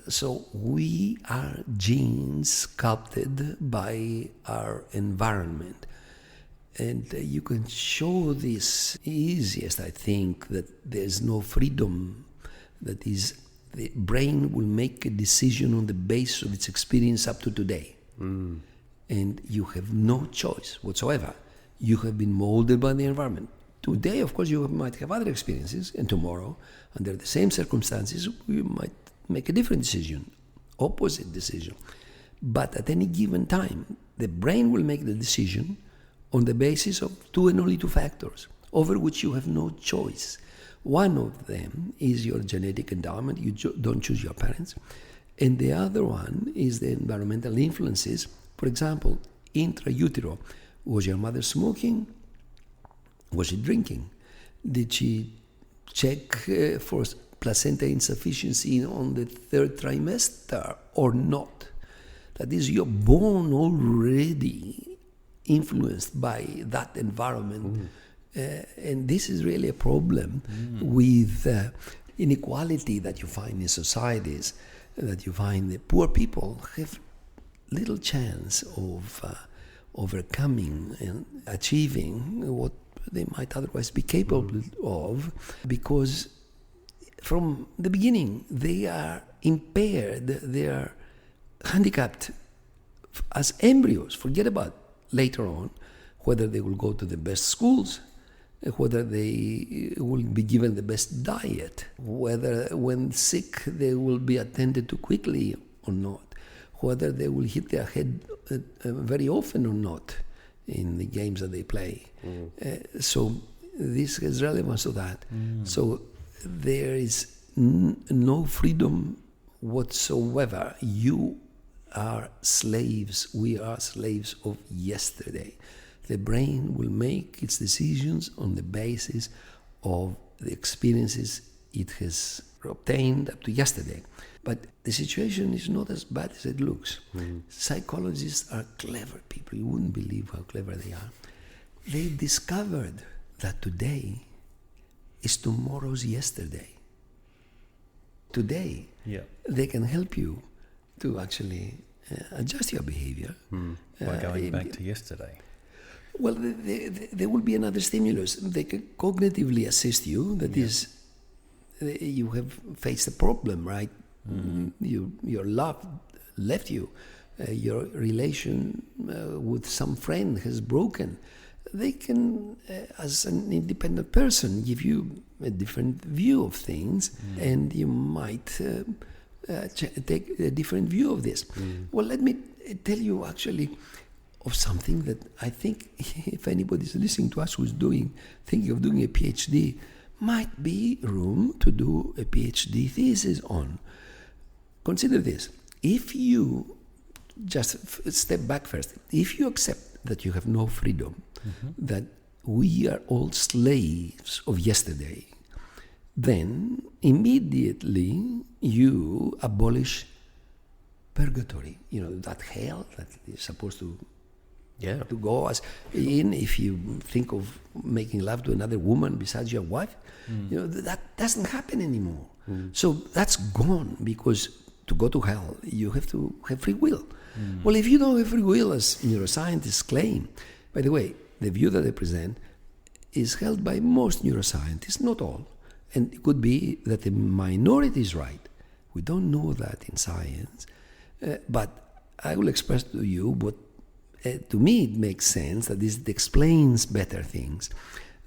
So we are genes sculpted by our environment. And you can show this easiest, I think, that there's no freedom. That is, the brain will make a decision on the basis of its experience up to today. And you have no choice whatsoever. You have been molded by the environment. Today, of course, you might have other experiences, and tomorrow, under the same circumstances, you might make a different decision, opposite decision. But at any given time, the brain will make the decision on the basis of two and only two factors, over which you have no choice. One of them is your genetic endowment, you don't choose your parents, and the other one is the environmental influences. For example, intra-utero, was your mother smoking? Was she drinking? Did she check for placenta insufficiency on the third trimester or not? That is, you're born already influenced by that environment. And this is really a problem with inequality that you find in societies, that you find that poor people have little chance of overcoming and achieving what they might otherwise be capable of, because from the beginning they are impaired, they are handicapped as embryos. Forget about later on whether they will go to the best schools, whether they will be given the best diet, whether when sick they will be attended to quickly or not, whether they will hit their head very often or not in the games that they play. So this has relevance to that. So there is no freedom whatsoever. You are slaves. We are slaves of yesterday. The brain will make its decisions on the basis of the experiences it has obtained up to yesterday. But the situation is not as bad as it looks. Psychologists are clever people. You wouldn't believe how clever they are. They discovered that today is tomorrow's yesterday. Today, they can help you to actually adjust your behavior. By going back to yesterday. Well, there will be another stimulus. They can cognitively assist you. That is, you have faced a problem, right? Your love left you. Your relation with some friend has broken. They can, as an independent person, give you a different view of things, and you might take a different view of this. Well, let me tell you actually of something that I think if anybody is listening to us who's thinking of doing a PhD, might be room to do a PhD thesis on. Consider this. If you just step back first, if you accept that you have no freedom, that we are all slaves of yesterday, then immediately you abolish purgatory. You know, that hell that is supposed to go as in if you think of making love to another woman besides your wife. You know, that doesn't happen anymore. So that's gone, because to go to hell, you have to have free will. Well, if you don't have free will, as neuroscientists claim, by the way, the view that they present is held by most neuroscientists, not all. And it could be that the minority is right. We don't know that in science. But I will express to you what, to me, it makes sense, that this explains better things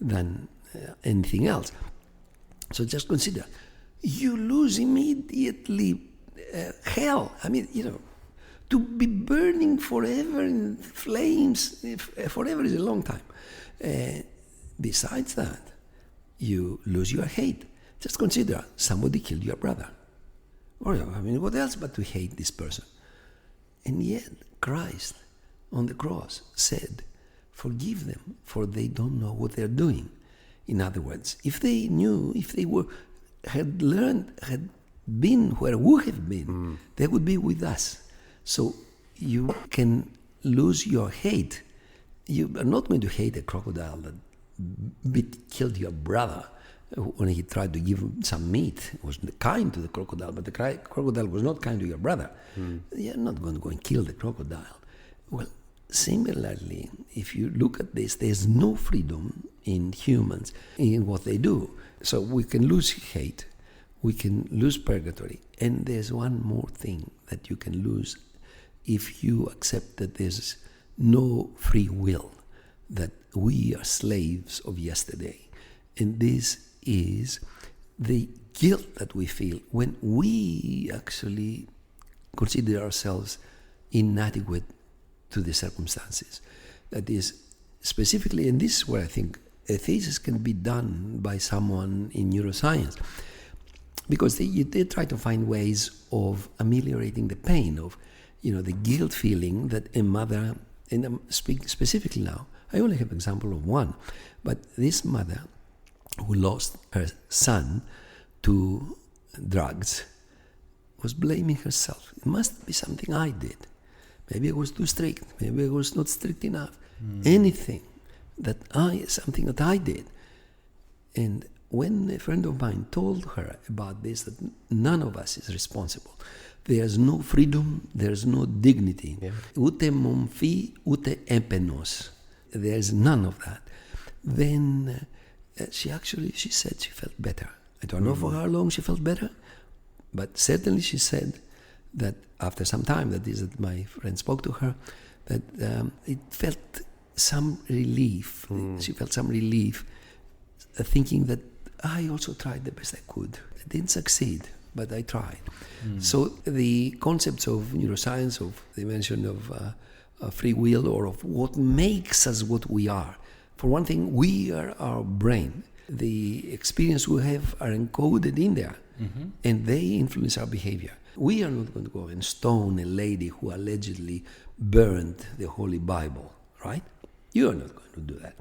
than anything else. So just consider, you lose immediately hell. I mean, you know, to be burning forever in flames, forever is a long time. Besides that, you lose your hate. Just consider, somebody killed your brother. Or, I mean, what else but to hate this person? And yet, Christ on the cross said, forgive them, for they don't know what they're doing. In other words, if they knew, if they had learned, had been where we have been, they would be with us. So you can lose your hate. You are not going to hate a crocodile that killed your brother when he tried to give him some meat. He was kind to the crocodile, but the crocodile was not kind to your brother. You're not going to go and kill the crocodile. Well, similarly, if you look at this, there's no freedom in humans in what they do. So we can lose hate, we can lose purgatory, and there's one more thing that you can lose if you accept that there's no free will, that we are slaves of yesterday. And this is the guilt that we feel when we actually consider ourselves inadequate to the circumstances. That is, specifically, and this is where I think a thesis can be done by someone in neuroscience, because they try to find ways of ameliorating the pain of, you know, the guilt feeling that a mother, and I'm speaking specifically now, I only have an example of one, but this mother who lost her son to drugs was blaming herself. It must be something I did. Maybe I was too strict. Maybe I was not strict enough. anything something that I did. And when a friend of mine told her about this, that none of us is responsible, there's no freedom, there's no dignity. Ute momfi, ute epenos. There's none of that. Then she said she felt better. I don't know for how long she felt better, but certainly she said that after some time, that my friend spoke to her, that it felt some relief. She felt some relief, thinking that I also tried the best I could. I didn't succeed, but I tried. So the concepts of neuroscience, of the mention of free will, or of what makes us what we are. For one thing, we are our brain. The experience we have are encoded in there, and they influence our behavior. We are not going to go and stone a lady who allegedly burned the Holy Bible, right? You are not going to do that.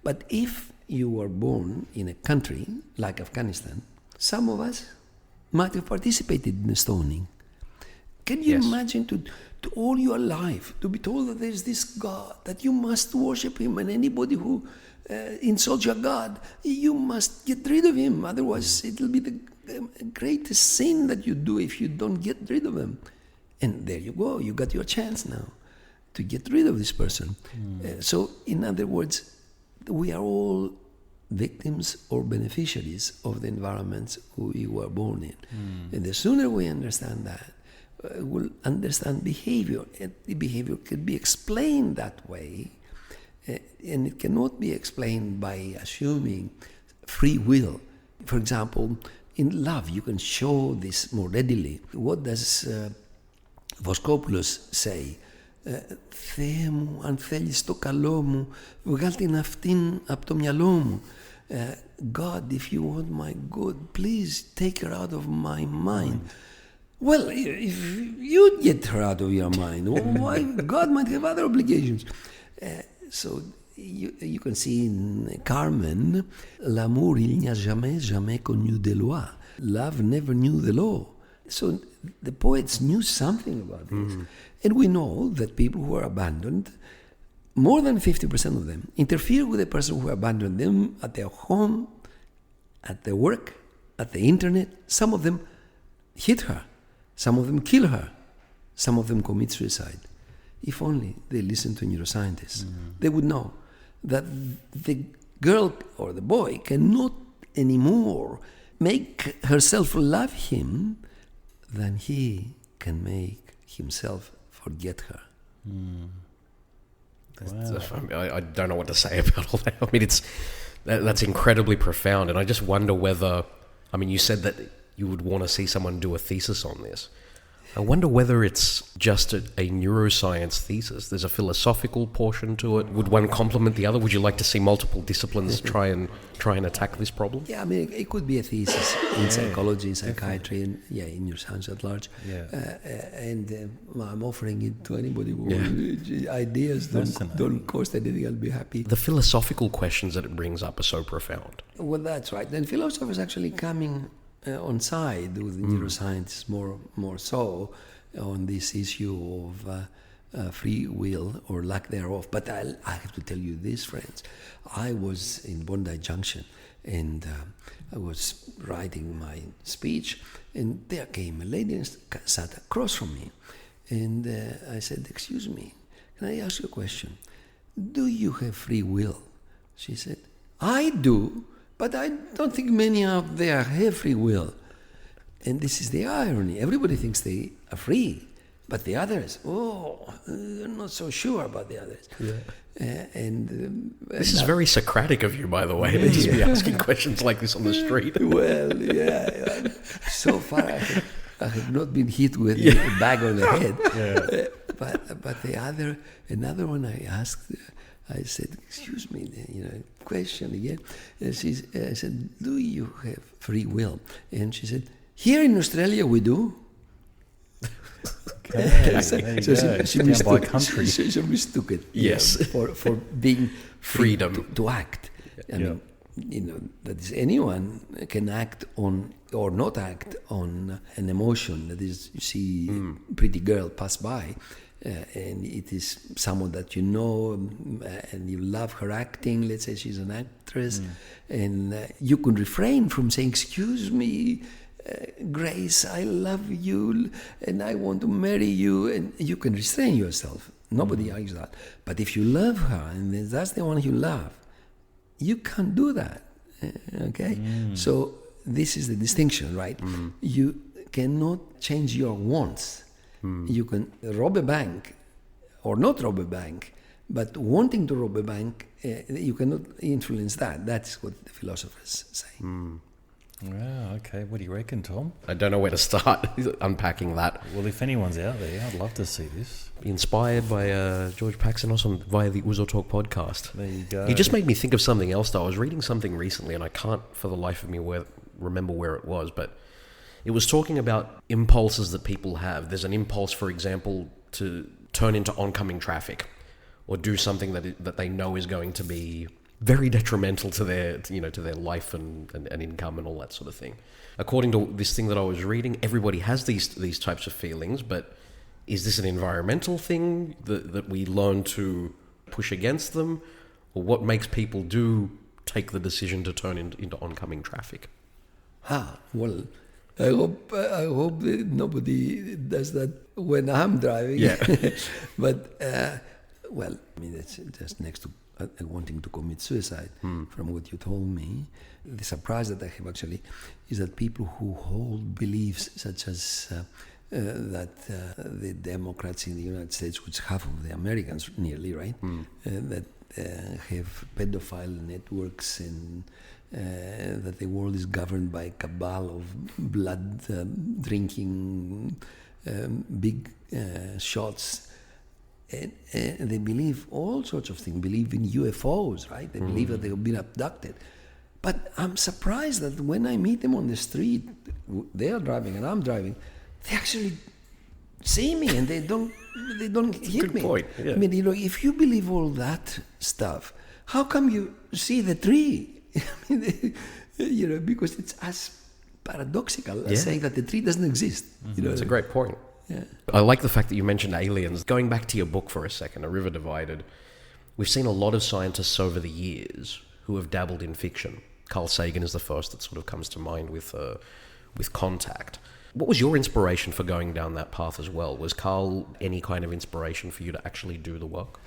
But if you were born in a country like Afghanistan, some of us might have participated in the stoning. Can you imagine to all your life to be told that there is this God, that you must worship him, and anybody who insults your God, you must get rid of him, otherwise it will be the greatest sin that you do if you don't get rid of him. And there you go, you got your chance now to get rid of this person. So in other words, we are all victims or beneficiaries of the environments we were born in. And the sooner we understand that, we'll understand behavior. And the behavior can be explained that way, and it cannot be explained by assuming free will. For example, in love, you can show this more readily. What does Voskopoulos say? Θεέ μου, αν θέλεις το καλό μου, βγάλ την αυτήν από το μυαλό μου. God, if you want my good, please take her out of my mind. Well, if you get her out of your mind, why? God might have other obligations. So you can see in Carmen, l'amour il n'y a jamais connu de loi. Love never knew the law. So the poets knew something about this. And we know that people who are abandoned, more than 50% of them, interfere with the person who abandoned them at their home, at their work, at the internet. Some of them hit her. Some of them kill her. Some of them commit suicide. If only they listened to neuroscientists, they would know that the girl or the boy cannot anymore make herself love him than he can make himself forget her. I don't know what to say about all that. I mean, that's incredibly profound, and I just wonder whether, I mean, you said that you would want to see someone do a thesis on this. I wonder whether it's just a neuroscience thesis. There's a philosophical portion to it. Would one complement the other? Would you like to see multiple disciplines try and attack this problem? Yeah, I mean, it could be a thesis in psychology, in psychiatry, and in neuroscience at large. I'm offering it to anybody who ideas don't cost anything. I'll be happy. The philosophical questions that it brings up are so profound. Well, that's right. And philosophers actually coming on side with neuroscience more so on this issue of free will or lack thereof. But I have to tell you this, friends. I was in Bondi Junction and I was writing my speech, and there came a lady and sat across from me, and I said, "Excuse me, can I ask you a question? Do you have free will?" She said, "I do. But I don't think many out there have free will." And this is the irony. Everybody thinks they are free, but the others, I'm not so sure about the others. This is very Socratic of you, by the way, to just be asking questions like this on the street. Well, so far I have not been hit with a bag on the head. But another one I asked, I said, "Excuse me, question again." And I said, "Do you have free will?" And she said, "Here in Australia we do." She mistook it. Yes, for being freedom to act. I mean, that is, anyone can act on or not act on an emotion. That is, you see, pretty girl pass by. and it is someone that you know, and you love her acting. Let's say she's an actress, and you can refrain from saying, "Excuse me, Grace, I love you, and I want to marry you," and you can restrain yourself. Nobody argues that. But if you love her, and that's the one you love, you can't do that. Okay? So this is the distinction, right? You cannot change your wants. You can rob a bank or not rob a bank, but wanting to rob a bank, you cannot influence that. That's what the philosophers say. Wow, okay. What do you reckon, Tom? I don't know where to start unpacking that. Well, if anyone's out there, I'd love to see this. Inspired by George Paxinos via the Uzo Talk podcast. There you go. He just made me think of something else, though. I was reading something recently, and I can't for the life of me remember where it was, but it was talking about impulses that people have. There's an impulse, for example, to turn into oncoming traffic or do something that they know is going to be very detrimental to their life and income and all that sort of thing. According to this thing that I was reading, everybody has these types of feelings, but is this an environmental thing that we learn to push against them, or what makes people take the decision to turn into oncoming traffic? Well, I hope that nobody does that when I'm driving. Yeah. But well, I mean, it's just next to wanting to commit suicide. From what you told me, the surprise that I have actually is that people who hold beliefs such as that the Democrats in the United States, which half of the Americans nearly, right, that have pedophile networks and that the world is governed by a cabal of blood drinking big shots. And they believe all sorts of things, believe in UFOs, right? They believe that they have been abducted. But I'm surprised that when I meet them on the street, they are driving and I'm driving, they actually see me and they don't hit me. Point. Yeah. I mean, if you believe all that stuff, how come you see the tree? I mean, because it's as paradoxical as saying that the tree doesn't exist. It's a great point. Yeah. I like the fact that you mentioned aliens. Going back to your book for a second, A River Divided, we've seen a lot of scientists over the years who have dabbled in fiction. Carl Sagan is the first that sort of comes to mind with Contact. What was your inspiration for going down that path as well? Was Carl any kind of inspiration for you to actually do the work?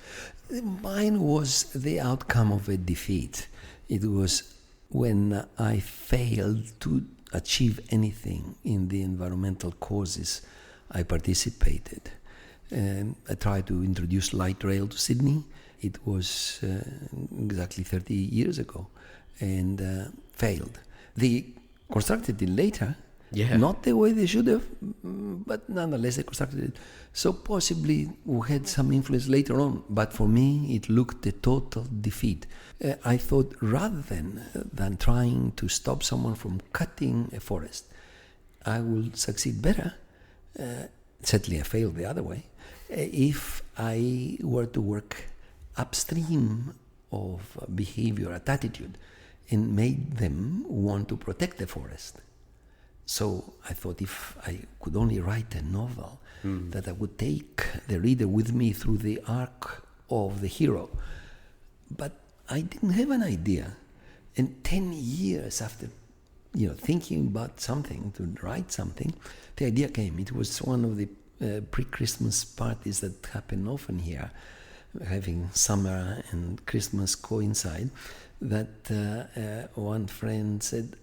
Mine was the outcome of a defeat. It was when I failed to achieve anything in the environmental causes I participated. I tried to introduce light rail to Sydney. It was exactly 30 years ago and failed. They constructed it later, not the way they should have, but nonetheless they constructed it. So possibly we had some influence later on, but for me it looked a total defeat. I thought rather than trying to stop someone from cutting a forest, I will succeed better. Certainly I failed the other way. If I were to work upstream of behavior, attitude, and made them want to protect the forest. So I thought if I could only write a novel, that I would take the reader with me through the arc of the hero. But I didn't have an idea. And 10 years after thinking about something, to write something, the idea came. It was one of the pre-Christmas parties that happen often here, having summer and Christmas coincide, that one friend said,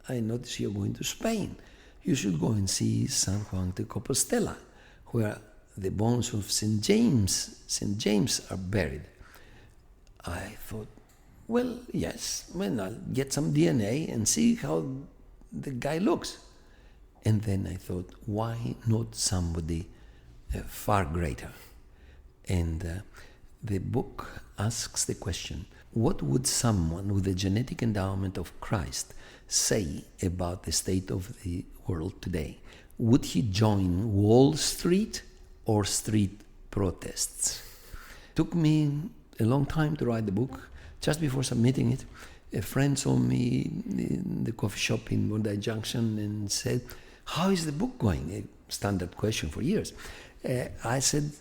I notice you're going to Spain. You should go and see San Juan de Compostela, where the bones of St. James are buried. I thought, well, yes, I'll get some DNA and see how the guy looks. And then I thought, why not somebody far greater? And the book asks the question, what would someone with the genetic endowment of Christ say about the state of the world today? Would he join Wall Street or street protests? Took me a long time to write the book. Just before submitting it, a friend saw me in the coffee shop in Bondi Junction and said, how is the book going? A standard question for years. I said,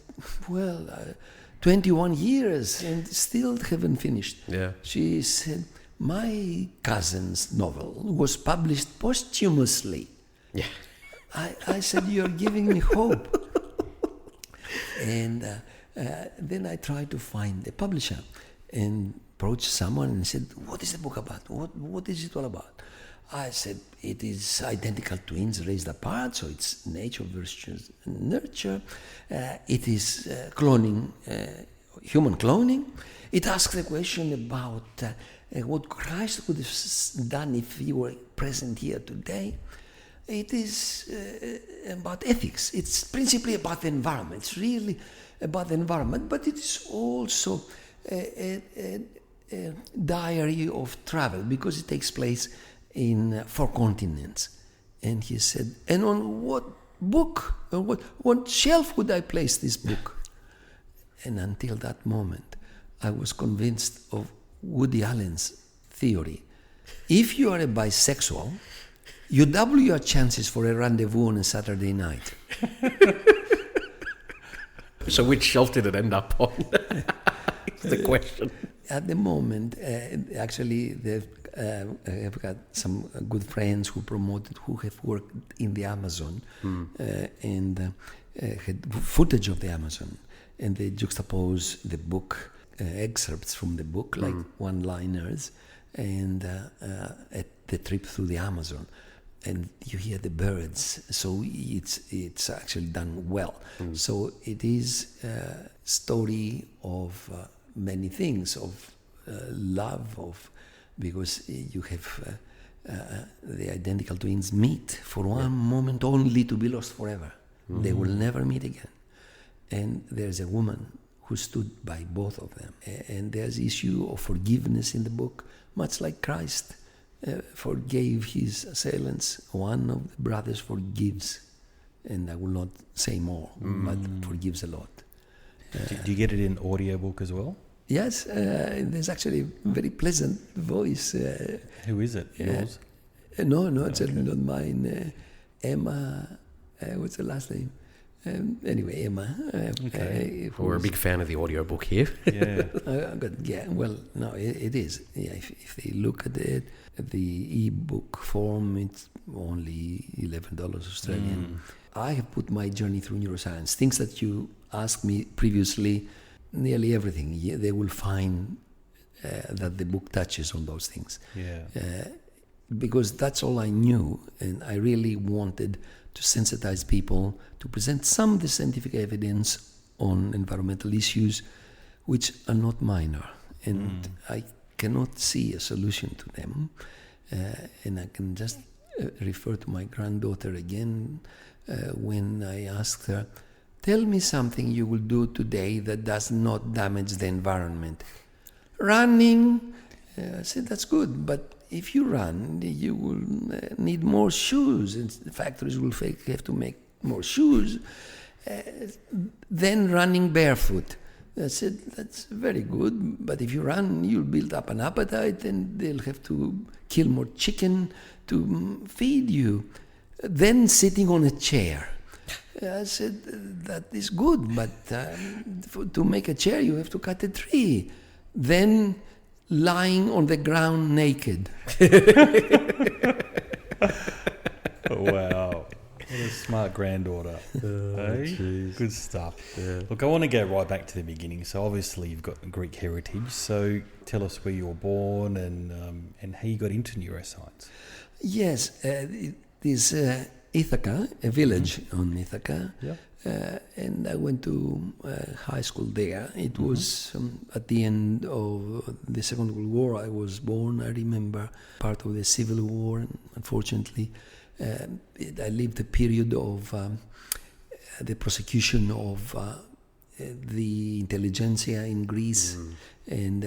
well, 21 years and still haven't finished. Yeah. She said, my cousin's novel was published posthumously. Yeah. I said, you're giving me hope. And then I tried to find a publisher and approached someone and said, what is the book about? What is it all about? I said, it is identical twins raised apart, so it's nature versus nurture. It is cloning, human cloning. It asks the question about what Christ would have done if he were present here today. It is about ethics. It's principally about the environment. It's really about the environment, but it is also a diary of travel because it takes place in 4 continents. And he said, and on what book, or what shelf would I place this book? And until that moment, I was convinced of Woody Allen's theory. If you are a bisexual, you double your chances for a rendezvous on a Saturday night. So which shelf did it end up on? The question. At the moment, actually, I've got some good friends who have worked in the Amazon and had footage of the Amazon, and they juxtapose the book, excerpts from the book, like one-liners, and at the trip through the Amazon. And you hear the birds, so it's actually done well. So it is a story of many things, of love, because you have the identical twins meet for one moment only to be lost forever. They will never meet again. And there's a woman who stood by both of them. And there's the issue of forgiveness in the book, much like Christ forgave his assailants. One of the brothers forgives, and I will not say more, but forgives a lot. Do you get it in audiobook as well? Yes, there's actually a very pleasant voice. Who is it? Yours? No, it's not mine. Emma, what's her last name? Anyway, Emma. We're a big fan of the audiobook here. Yeah. Well, no, it is. Yeah, if they look at it, the e-book form, it's only $11 Australian. I have put my journey through neuroscience. Things that you asked me previously, nearly everything. They will find that the book touches on those things. Yeah. Because that's all I knew, and I really wanted to sensitize people, to present some of the scientific evidence on environmental issues, which are not minor, and I cannot see a solution to them. And I can just refer to my granddaughter again when I asked her, tell me something you will do today that does not damage the environment. Running. I said, that's good, but if you run, you will need more shoes, and the factories will have to make more shoes. Then running barefoot. I said, that's very good, but if you run, you'll build up an appetite, and they'll have to kill more chicken to feed you. Then sitting on a chair. I said, that is good, but to make a chair, you have to cut a tree. Then lying on the ground naked. Wow. What a smart granddaughter. Hey? Good stuff. Yeah. Look, I want to go right back to the beginning. So obviously you've got Greek heritage. So tell us where you were born and how you got into neuroscience. Yes, it is Ithaca, a village on Ithaca. Yeah. And I went to high school there. It was at the end of the Second World War. I was born, I remember, part of the Civil War. And unfortunately, I lived a period of the prosecution of the intelligentsia in Greece, and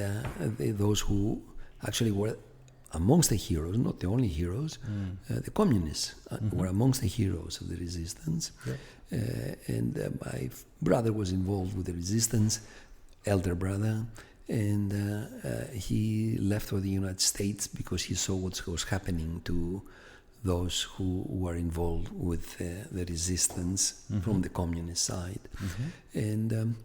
those who actually were amongst the heroes, not the only heroes, the communists were amongst the heroes of the resistance. Yeah. And my brother was involved with the resistance, elder brother, and he left for the United States because he saw what was happening to those who were involved with the resistance from the communist side. And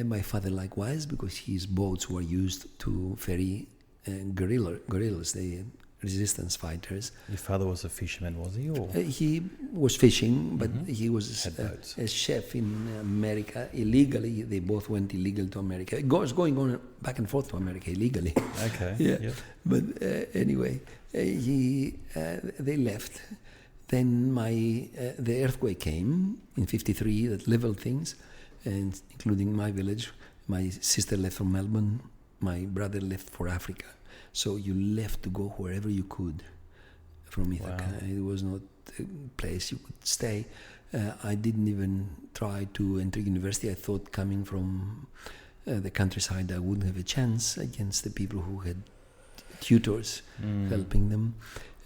my father likewise, because his boats were used to ferry guerrillas, the resistance fighters. Your father was a fisherman, was he? Or? He was fishing, but he was a chef in America illegally. They both went illegal to America. It was going on back and forth to America illegally. Okay. Yeah. Yep. But anyway, they left. Then the earthquake came in '53 that leveled things, and including my village. My sister left for Melbourne. My brother left for Africa. So you left to go wherever you could from Ithaca. Wow. It was not a place you could stay. I didn't even try to enter university. I thought coming from the countryside I wouldn't have a chance against the people who had tutors helping them.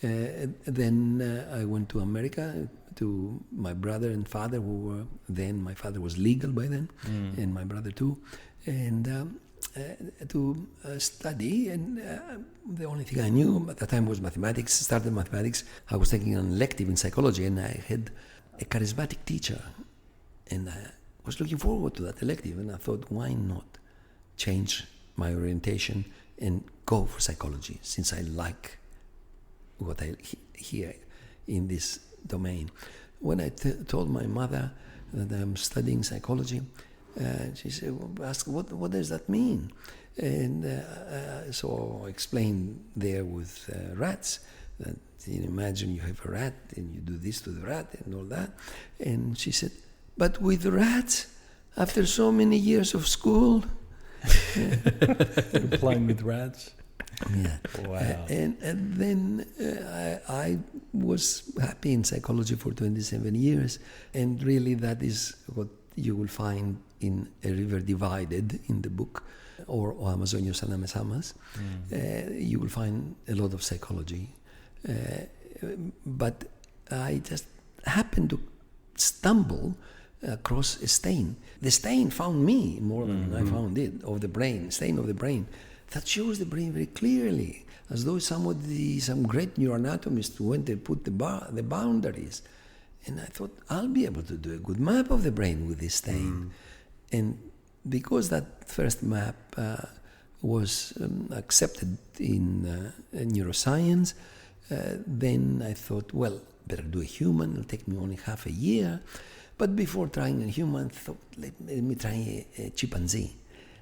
Then I went to America to my brother and father, who were then, my father was legal by then, and my brother too. And to study, and the only thing I knew at that time was mathematics. Started mathematics. I was taking an elective in psychology, and I had a charismatic teacher, and I was looking forward to that elective, and I thought, why not change my orientation and go for psychology, since I like what I hear in this domain. When I told my mother that I'm studying psychology, she said, asked, what does that mean? And so I explained there with rats that, imagine you have a rat and you do this to the rat and all that. And she said, but with rats, after so many years of school, playing with rats. Yeah. Wow. And then I was happy in psychology for 27 years. And really that is what you will find in A River Divided in the book, or O Amazonios Anamesamas. You will find a lot of psychology. But I just happened to stumble across a stain. The stain found me more than I found it, of the brain, stain of the brain. That shows the brain very clearly, as though some great neuroanatomist went and put the boundaries. And I thought, I'll be able to do a good map of the brain with this stain. And because that first map was accepted in neuroscience, then I thought, well, better do a human. It'll take me only half a year. But before trying a human, I thought, let me try a chimpanzee.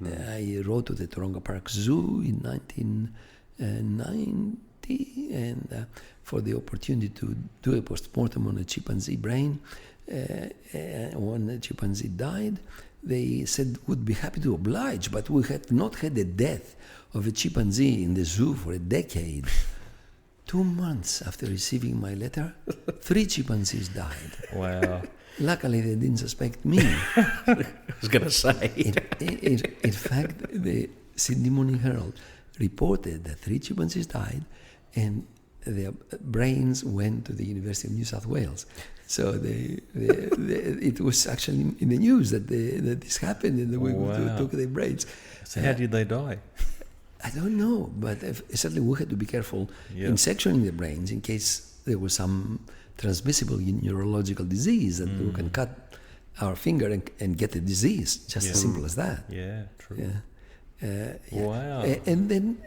I wrote to the Taronga Park Zoo in 1990 and for the opportunity to do a postmortem on a chimpanzee brain. When the chimpanzee died, they said, would be happy to oblige, but we had not had the death of a chimpanzee in the zoo for a decade. 2 months after receiving my letter, 3 chimpanzees died. Wow. Luckily, they didn't suspect me. I was going to say. In fact, the Sydney Morning Herald reported that 3 chimpanzees died and their brains went to the University of New South Wales. So it was actually in the news that this happened and we took their brains. So how did they die? I don't know, but certainly we had to be careful in sectioning the brains in case there was some transmissible neurological disease that we can cut our finger and get a disease, just as simple as that. Yeah, true. Wow. And then,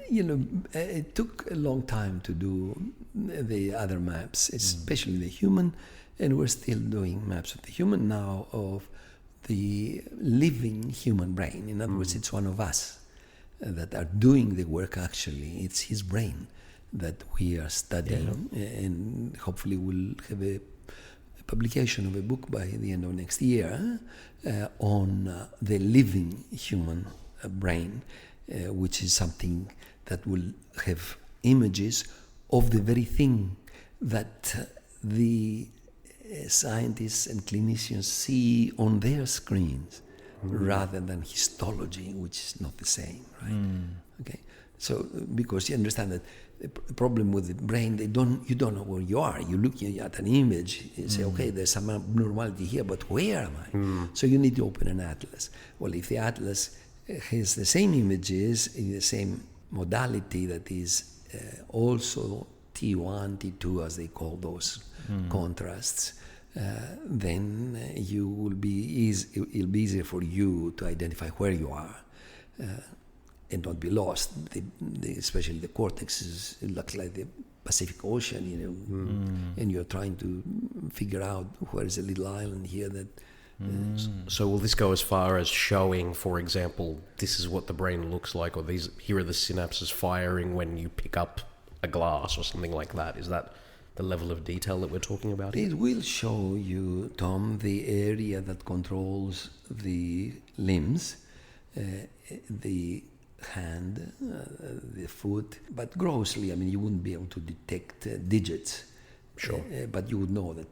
it took a long time to do the other maps, especially the human, and we're still doing maps of the human now, of the living human brain. In other words, it's one of us that are doing the work actually. It's his brain that we are studying, and hopefully we'll have a publication of a book by the end of next year on the living human brain, which is something that will have images of the very thing that the scientists and clinicians see on their screens, rather than histology, which is not the same, right? Okay, so because you understand that the problem with the brain, you don't know where you are. You're looking at an image, you say, okay, there's some abnormality here, but where am I? So you need to open an atlas. Well, if the atlas has the same images in the same modality that is also T1, T2, as they call those contrasts, then it'll be easier for you to identify where you are and not be lost. Especially the cortex looks like the Pacific Ocean, and you're trying to figure out where is a little island here that. So will this go as far as showing, for example, this is what the brain looks like, or here are the synapses firing when you pick up a glass or something like that? Is that the level of detail that we're talking about here? It will show you, Tom, the area that controls the limbs, the hand, the foot, but grossly, you wouldn't be able to detect digits. Sure. But you would know that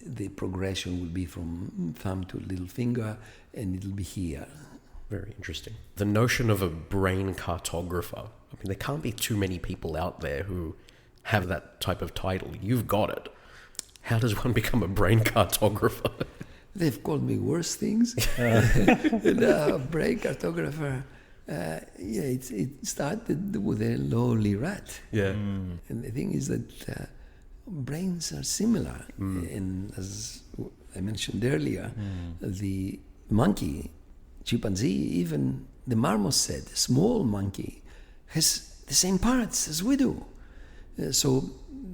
the progression will be from thumb to little finger, and it'll be here. Very interesting. The notion of a brain cartographer, there can't be too many people out there who have that type of title. You've got it. How does one become a brain cartographer? They've called me worse things. The brain cartographer, it started with a lowly rat. Yeah. And the thing is that brains are similar. And as I mentioned earlier, the monkey, chimpanzee, even the marmoset, the small monkey, has the same parts as we do. So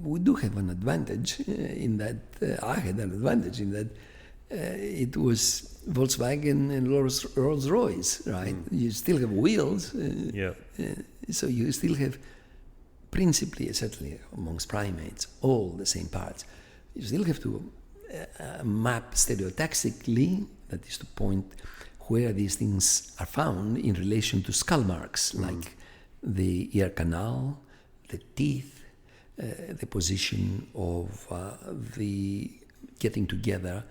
we do have an advantage in that. I had an advantage in that it was Volkswagen and Rolls-Royce, right? You still have wheels. So you still have, principally, certainly amongst primates, all the same parts. You still have to map stereotaxically, that is to point where these things are found in relation to skull marks, like the ear canal, the teeth, the position of the getting together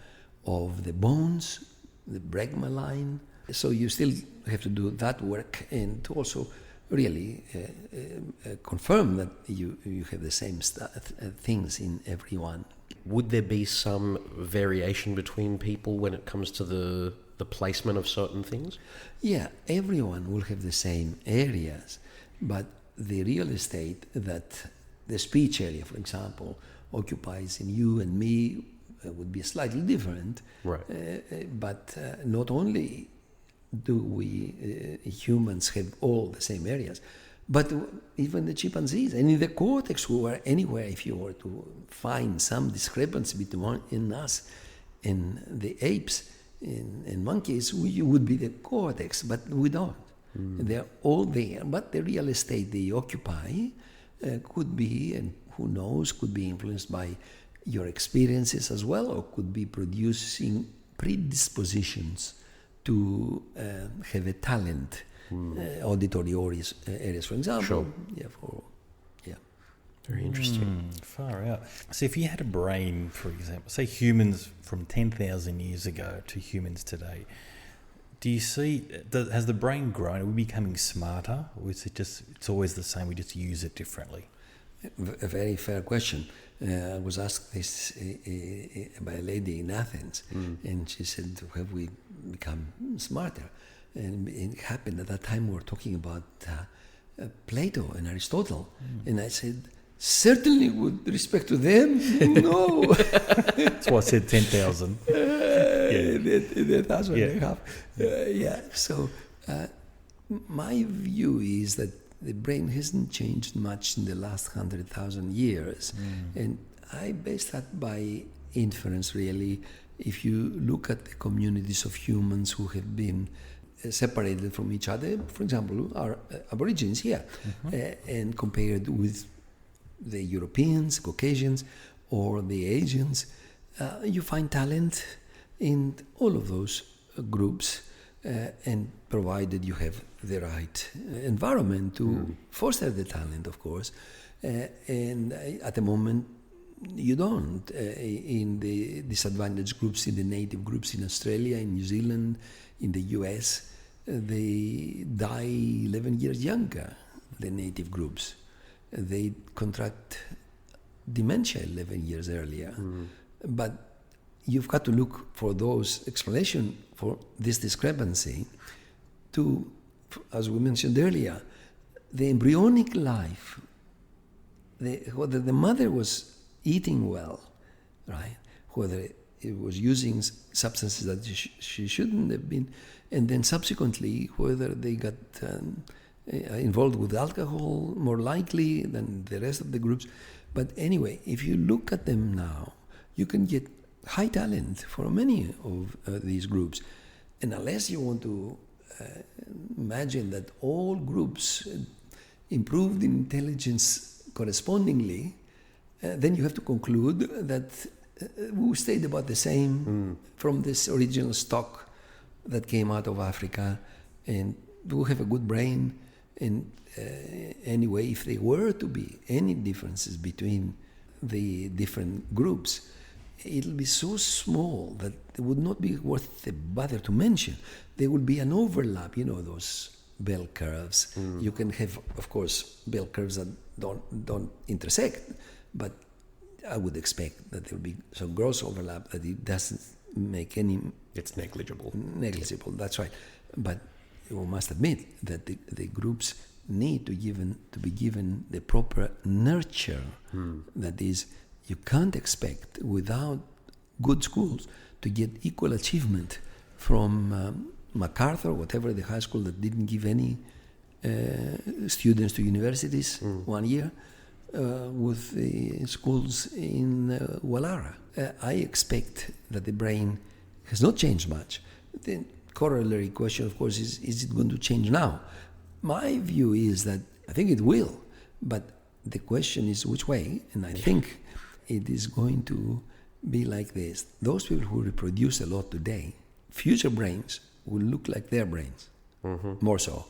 of the bones, the bregma line. So you still have to do that work and to also really confirm that you have the same things in everyone. Would there be some variation between people when it comes to the placement of certain things? Yeah, everyone will have the same areas, but the real estate that the speech area, for example, occupies in you and me would be slightly different. Right. But not only do we humans have all the same areas, but even the chimpanzees and in the cortex, who are anywhere, if you were to find some discrepancy between us and the apes and monkeys, you would be the cortex, but we don't. They're all there, but the real estate they occupy could be, and who knows, could be influenced by your experiences as well, or could be producing predispositions to have a talent, auditory areas, for example. Sure. Very interesting. Far out. So if you had a brain, for example, say humans from 10,000 years ago to humans today, do you see, has the brain grown? Are we becoming smarter? Or is it just, it's always the same, we just use it differently? A very fair question. I was asked this by a lady in Athens, and she said, have we become smarter? And it happened at that time we were talking about Plato and Aristotle, and I said, certainly with respect to them, no. That's why I said 10,000. That's what they have. So my view is that the brain hasn't changed much in the last 100,000 years. And I base that by inference, really. If you look at the communities of humans who have been separated from each other, for example, our Aborigines here, and compared with the Europeans, Caucasians, or the Asians, you find talent in all of those groups, and provided you have the right environment to foster the talent, of course. And at the moment, you don't. In the disadvantaged groups, in the native groups in Australia, in New Zealand, in the US, they die 11 years younger, the native groups. They contract dementia 11 years earlier. But you've got to look for those explanations for this discrepancy to, as we mentioned earlier, the embryonic life whether the mother was eating well, right? Whether it was using substances that she shouldn't have been, and then subsequently whether they got involved with alcohol more likely than the rest of the groups. But anyway, if you look at them now, you can get high talent for many of these groups. And unless you want to imagine that all groups improved in intelligence correspondingly, then you have to conclude that we stayed about the same from this original stock that came out of Africa, and we have a good brain. And anyway, if there were to be any differences between the different groups, it'll be so small that it would not be worth the bother to mention. There will be an overlap, those bell curves. You can have, of course, bell curves that don't intersect, but I would expect that there will be some gross overlap that it doesn't make any... It's negligible. Negligible, that's right. But we must admit that the groups need to be given the proper nurture. That is, you can't expect without good schools to get equal achievement from MacArthur, whatever the high school that didn't give any students to universities 1 year, with the schools in Wallara. I expect that the brain has not changed much. The corollary question, of course, is it going to change now? My view is that I think it will, but the question is which way, and I think it is going to be like this. Those people who reproduce a lot today, future brains will look like their brains, more so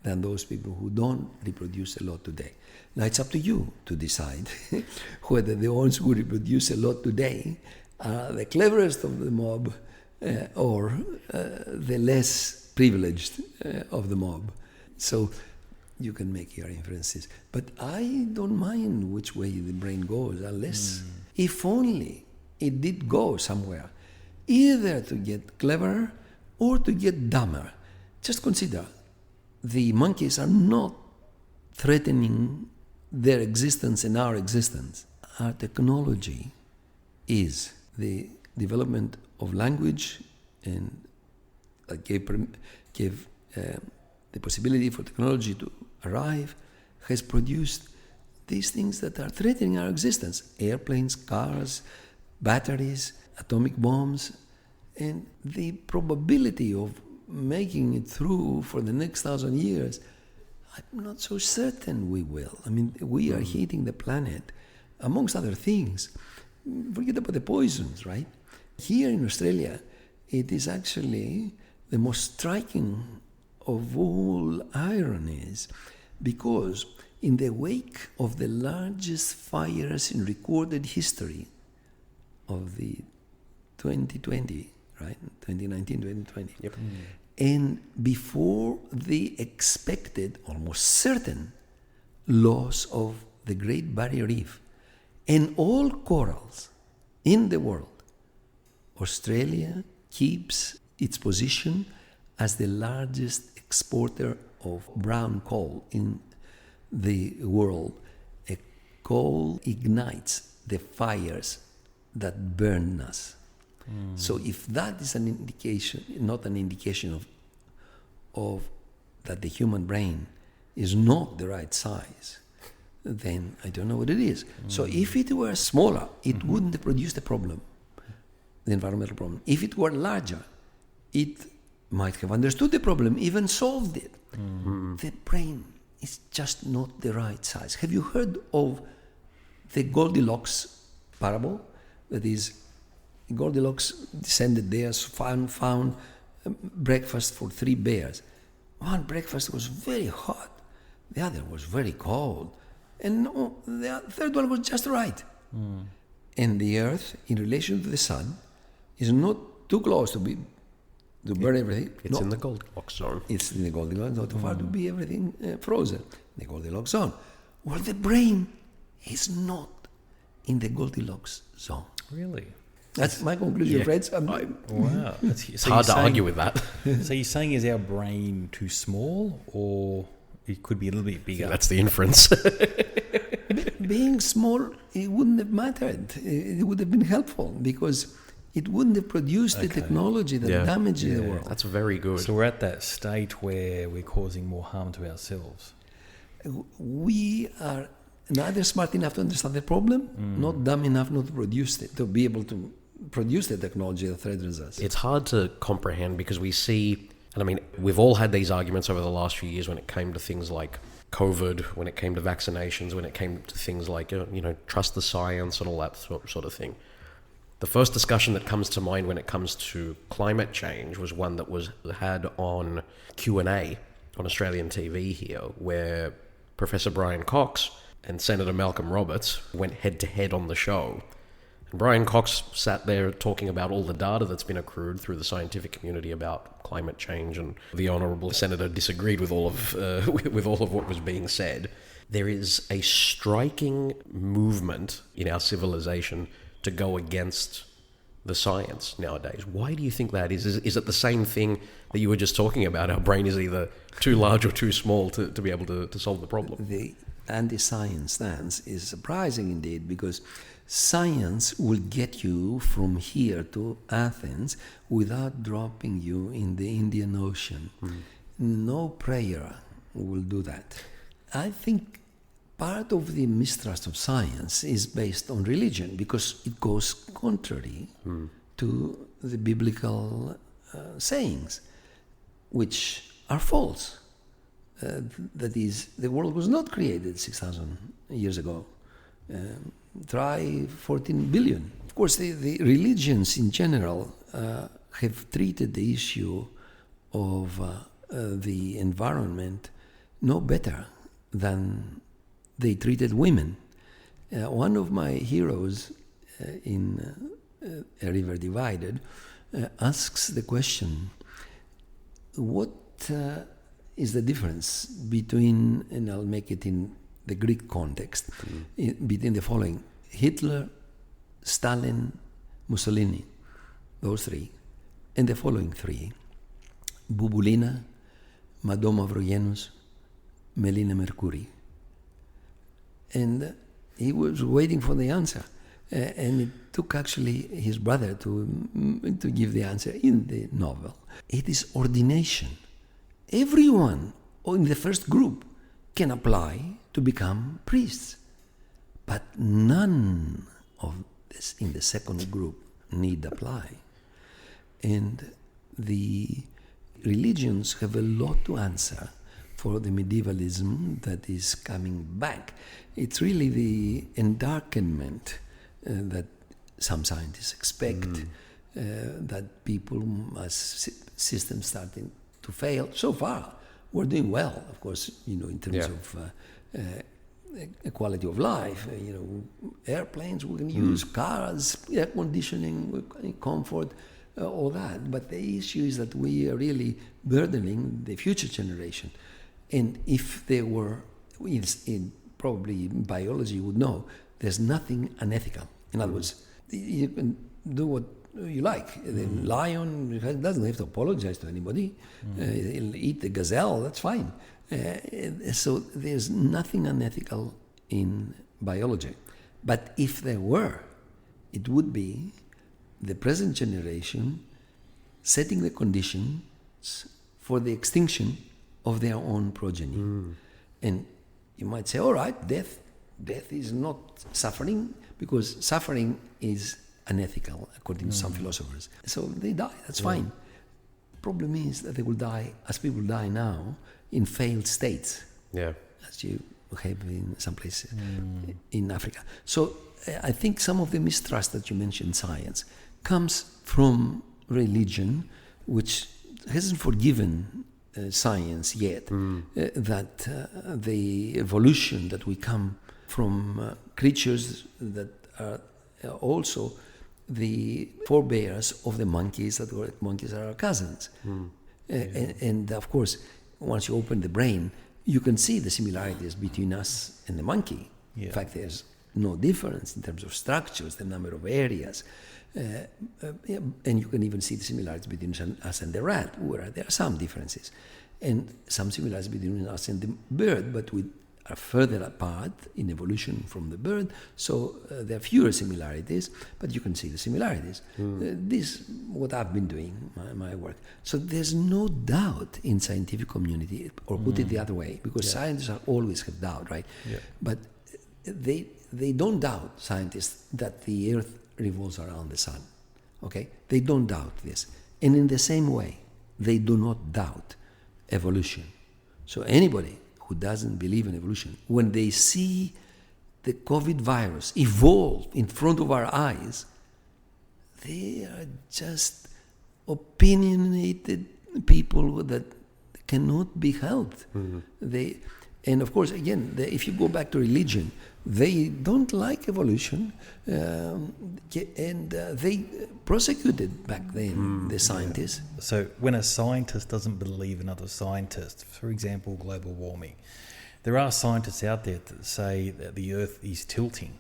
than those people who don't reproduce a lot today. Now it's up to you to decide whether the ones who reproduce a lot today are the cleverest of the mob or the less privileged of the mob. So you can make your inferences. But I don't mind which way the brain goes, unless, if only it did go somewhere, either to get cleverer or to get dumber. Just consider, the monkeys are not threatening their existence and our existence. Our technology is the development of language, and gave the possibility for technology to arrive, has produced these things that are threatening our existence: airplanes, cars, batteries, atomic bombs, and the probability of making it through for the next 1,000 years, I'm not so certain we will. I mean, we are heating the planet, amongst other things. Forget about the poisons, right? Here in Australia, it is actually the most striking of all ironies, because in the wake of the largest fires in recorded history of the 2020, right? 2019, 2020. Yep. And before the expected, almost certain, loss of the Great Barrier Reef and all corals in the world, Australia keeps its position as the largest exporter of brown coal in the world. A coal ignites the fires that burn us. So if that is an indication, not an indication of that the human brain is not the right size, then I don't know what it is. So if it were smaller, it wouldn't have produced the problem, the environmental problem. If it were larger, it might have understood the problem, even solved it. The brain is just not the right size. Have you heard of the Goldilocks parable? That is, Goldilocks descended there, found breakfast for 3 bears. One breakfast was very hot, the other was very cold, and the third one was just right. And the earth, in relation to the sun, is not too close to burn everything. It's in the Goldilocks zone. It's in the Goldilocks, not too far to be everything frozen. The Goldilocks zone. Well, the brain is not in the Goldilocks zone. Really? That's my conclusion, friends. Wow. It's hard to argue with that. So you're saying, is our brain too small, or it could be a little bit bigger? That's the inference. Being small, it wouldn't have mattered. It would have been helpful because it wouldn't have produced the technology that damages the world. That's very good. So we're at that state where we're causing more harm to ourselves. We are neither smart enough to understand the problem, not dumb enough not to produce it, to be able to produce the technology that threatens us. It's hard to comprehend because we see, and I mean, we've all had these arguments over the last few years when it came to things like COVID, when it came to vaccinations, when it came to things like, trust the science and all that sort of thing. The first discussion that comes to mind when it comes to climate change was one that was had on Q&A on Australian TV here, where Professor Brian Cox and Senator Malcolm Roberts went head-to-head on the show. And Brian Cox sat there talking about all the data that's been accrued through the scientific community about climate change, and the Honourable Senator disagreed with all of what was being said. There is a striking movement in our civilization to go against the science nowadays. Why do you think that is? Is it the same thing that you were just talking about? Our brain is either too large or too small to be able to solve the problem. The anti-science stance is surprising indeed, because science will get you from here to Athens without dropping you in the Indian Ocean. No prayer will do that. I think part of the mistrust of science is based on religion, because it goes contrary to the biblical sayings, which are false. That is, the world was not created 6,000 years ago. Try 14 billion. Of course, the religions in general have treated the issue of the environment no better than they treated women. One of my heroes in A River Divided asks the question, what is the difference between, and I'll make it in the Greek context, between the following: Hitler, Stalin, Mussolini, those three, and the following three: Bubulina, Madame Mavrogenous, Melina Mercouri. And he was waiting for the answer. And it took actually his brother to give the answer in the novel. It is ordination. Everyone in the first group can apply to become priests, but none of this in the second group need apply. And the religions have a lot to answer for the medievalism that is coming back. It's really the endarkenment that some scientists expect, that people, as systems starting to fail. So far, we're doing well, of course, in terms of quality of life. Airplanes we can use, cars, air conditioning, comfort, all that. But the issue is that we are really burdening the future generation. And if there were, probably biology would know, there's nothing unethical. In other words, you can do what you like. The lion doesn't have to apologize to anybody. He'll eat the gazelle, that's fine. So there's nothing unethical in biology. But if there were, it would be the present generation setting the conditions for the extinction of their own progeny. And you might say, all right, death is not suffering, because suffering is unethical, according to some philosophers. So they die, that's fine. Problem is that they will die, as people die now, in failed states, as you have in some places in Africa. So I think some of the mistrust that you mentioned, science, comes from religion, which hasn't forgiven science yet, that the evolution that we come from creatures that are also the forebears of the monkeys, monkeys are our cousins. And of course, once you open the brain, you can see the similarities between us and the monkey. In fact, there's no difference in terms of structures, the number of areas. And you can even see the similarities between us and the rat, where there are some differences. And some similarities between us and the bird, but with are further apart in evolution from the bird, so there are fewer similarities, but you can see the similarities. This is what I've been doing, my work. So there's no doubt in scientific community, or put it the other way, because scientists always have doubt, right? Yeah. But they don't doubt, scientists, that the Earth revolves around the sun. Okay? They don't doubt this. And in the same way, they do not doubt evolution. So anybody who doesn't believe in evolution, when they see the COVID virus evolve in front of our eyes, they are just opinionated people that cannot be helped. And of course, again, if you go back to religion, they don't like evolution, and they prosecuted back then the scientists. So when a scientist doesn't believe another scientist, for example, global warming, there are scientists out there that say that the Earth is tilting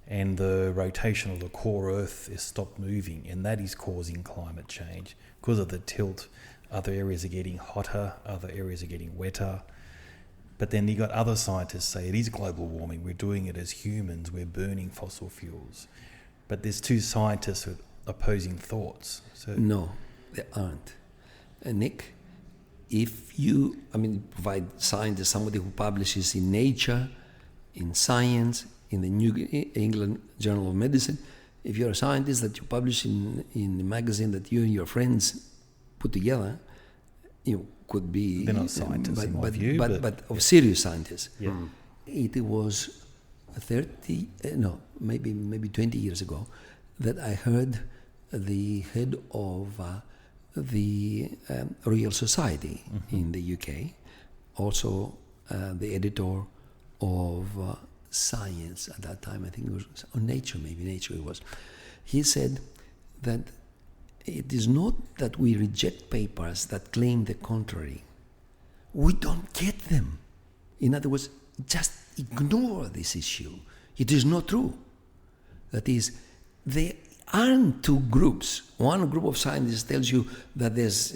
and the rotation of the core Earth is stopped moving, and that is causing climate change. Because of the tilt, other areas are getting hotter, other areas are getting wetter. But then you got other scientists say it is global warming, we're doing it as humans, we're burning fossil fuels. But there's two scientists with opposing thoughts. So no, there aren't. Nick, if you, provide scientists, somebody who publishes in Nature, in Science, in the New England Journal of Medicine, if you're a scientist that you publish in the magazine that you and your friends put together, you could be... They're not scientists in my view. But of serious scientists. Yeah. It was maybe 20 years ago that I heard the head of the Royal Society in the UK, also the editor of Science at that time, I think it was, or Nature it was. He said that it is not that we reject papers that claim the contrary. We don't get them. In other words, just ignore this issue. It is not true. That is, there aren't two groups. One group of scientists tells you that there's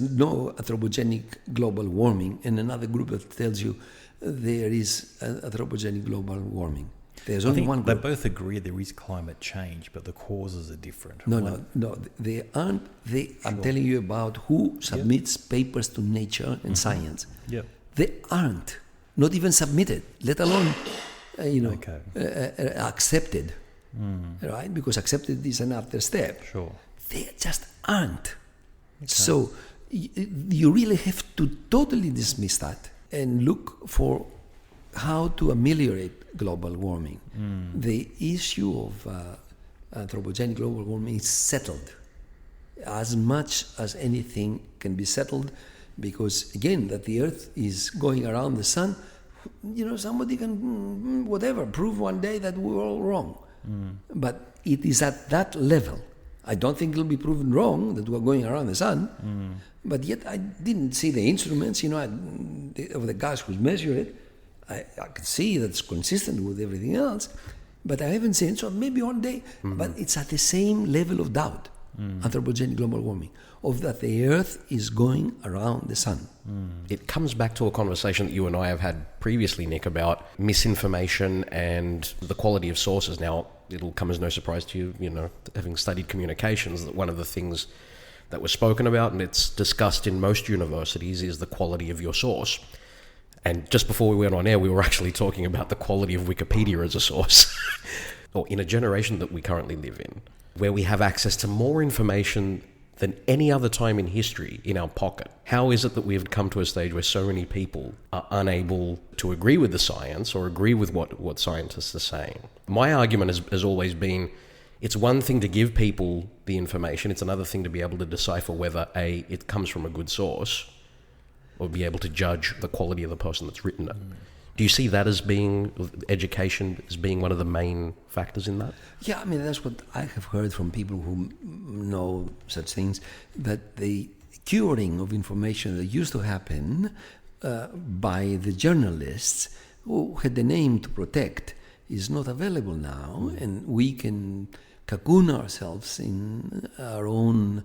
no anthropogenic global warming, and another group that tells you there is anthropogenic global warming. There's only one group. They both agree there is climate change, but the causes are different. No, they aren't. I'm telling you about who submits papers to Nature and Science. Yep. They aren't, not even submitted, let alone, accepted. Right? Because accepted is an after step. Sure. They just aren't. Okay. So you really have to totally dismiss that and look for how to ameliorate global warming. The issue of anthropogenic global warming is settled as much as anything can be settled, because again, that the Earth is going around the sun, somebody can prove one day that we were all wrong. But it is at that level. I don't think it'll be proven wrong that we're going around the sun, but yet I didn't see the instruments, of the guys who measure it. I could see that's consistent with everything else, but I haven't seen it. So maybe one day, but it's at the same level of doubt, anthropogenic global warming, of that the Earth is going around the sun. It comes back to a conversation that you and I have had previously, Nick, about misinformation and the quality of sources. Now, it'll come as no surprise to you, having studied communications, that one of the things that was spoken about, and it's discussed in most universities, is the quality of your source. And just before we went on air, we were actually talking about the quality of Wikipedia as a source. Or in a generation that we currently live in, where we have access to more information than any other time in history in our pocket. How is it that we've come to a stage where so many people are unable to agree with the science or agree with what scientists are saying? My argument has always been, it's one thing to give people the information, it's another thing to be able to decipher whether it comes from a good source, or be able to judge the quality of the person that's written it. Do you see that as being, education as being one of the main factors in that? Yeah, that's what I have heard from people who know such things, that the curing of information that used to happen by the journalists who had the name to protect is not available now, and we can cocoon ourselves in our own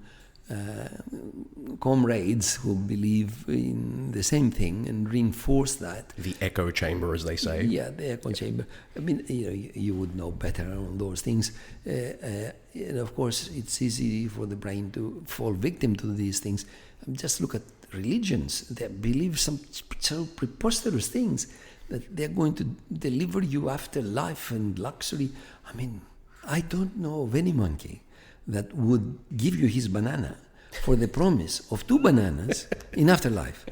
comrades who believe in the same thing and reinforce that. The echo chamber, as they say. Yeah, the echo chamber. I mean, you would know better on those things. And of course, it's easy for the brain to fall victim to these things. Just look at religions. They believe some so preposterous things that they're going to deliver you after life and luxury. I mean, I don't know of any monkey that would give you his banana for the promise of 2 bananas in afterlife.